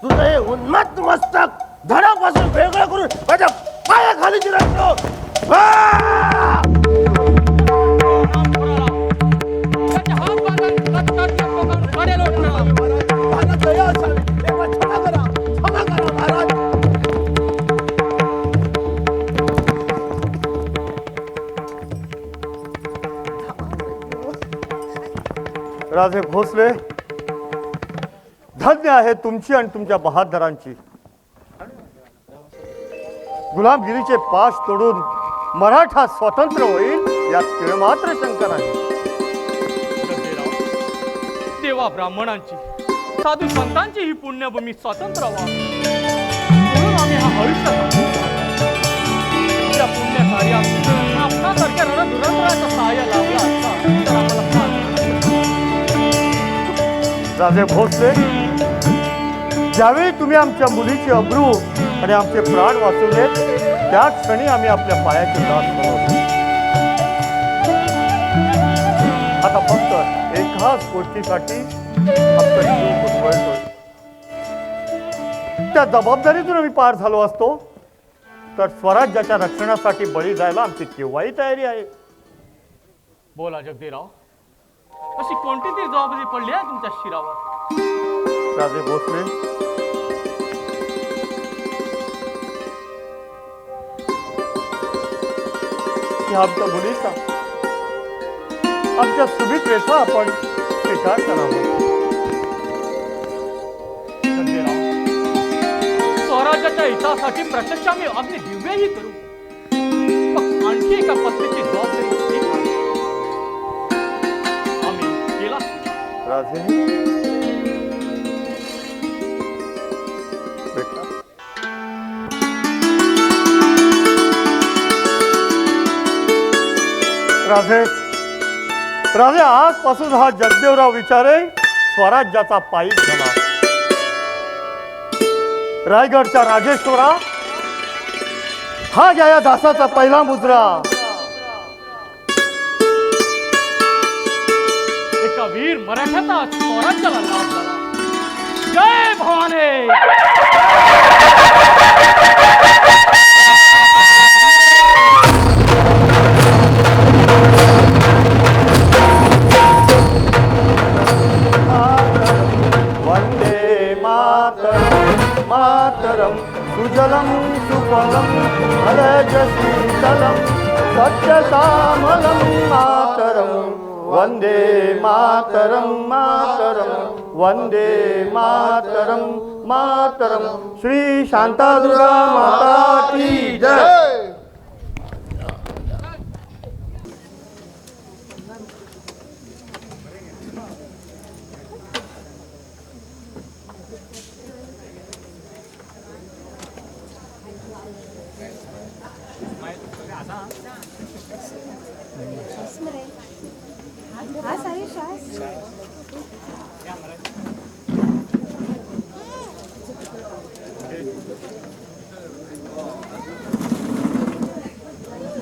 तुझं हे उन्मत्त मस्तक धडापासून वेगळं करून माझ्या पायाखाली चिरडतो. राजे भोसले, धन्य आहे तुमची आणि तुमच्या बहादरांची. गुलामगिरीचे पाश तोडून मराठा स्वतंत्र होईल यात तिळ मात्र शंका नाही. गंगेराव, देवा ब्राह्मणांची साधू संतांची ही पुण्यभूमी स्वतंत्र व्हावी म्हणून आम्ही हा भविष्य त्या पुण्य कार्यात आपणासारख्या रणधुरंधराचं सहाय्य लाभला असता तर आम्हाला फार राजे भोसले, ज्यावेळी तुम्ही आमच्या मुलीची अब्रू आणि आमचे प्राण वाचवलेत त्या क्षणी आम्ही आपल्या पायाची दास बनवतो. आता फक्त एकाच गोष्टीसाठी आमचा जीव उजळतोय. त्या जबाबदारीतून आम्ही पार झालो असतो तर स्वराज्याच्या रक्षणासाठी बळी जायला आमची केव्हाही तयारी आहे. बोला जगदेराव, अशी कोणती तरी जबाबदारी पडली आहे तुमच्या शिरावर? राजे भोसले, आमच्या मुलीचा आमच्या सुमित्रेचा आपण स्वीकार करावा. स्वराज्याच्या हितासाठी प्रत्यक्ष आम्ही अगदी दिव्यही करू. मग आणखी एका पत्नीची जबाबदारी आम्ही केला. राजे बेटा, राजे राजे आजपासून हा जगदेवराव विचारे स्वराज्याचा पायीक झाला. रायगडच्या राजेश्वरा, हा घ्या या दासाचा पहिला मुद्रा. एका वीर मराठ्याचा स्वराज्याला लाभ झाला. जय भवानी. वंदे मातरम मातरम सुजलम सुफलम फलज शीतलम सत्यसामलम मातरम. वंदे मातरम मातरम वंदे मातरम मातरम. श्री शांतादुर्गा माता की जय. जय. हा सारी शास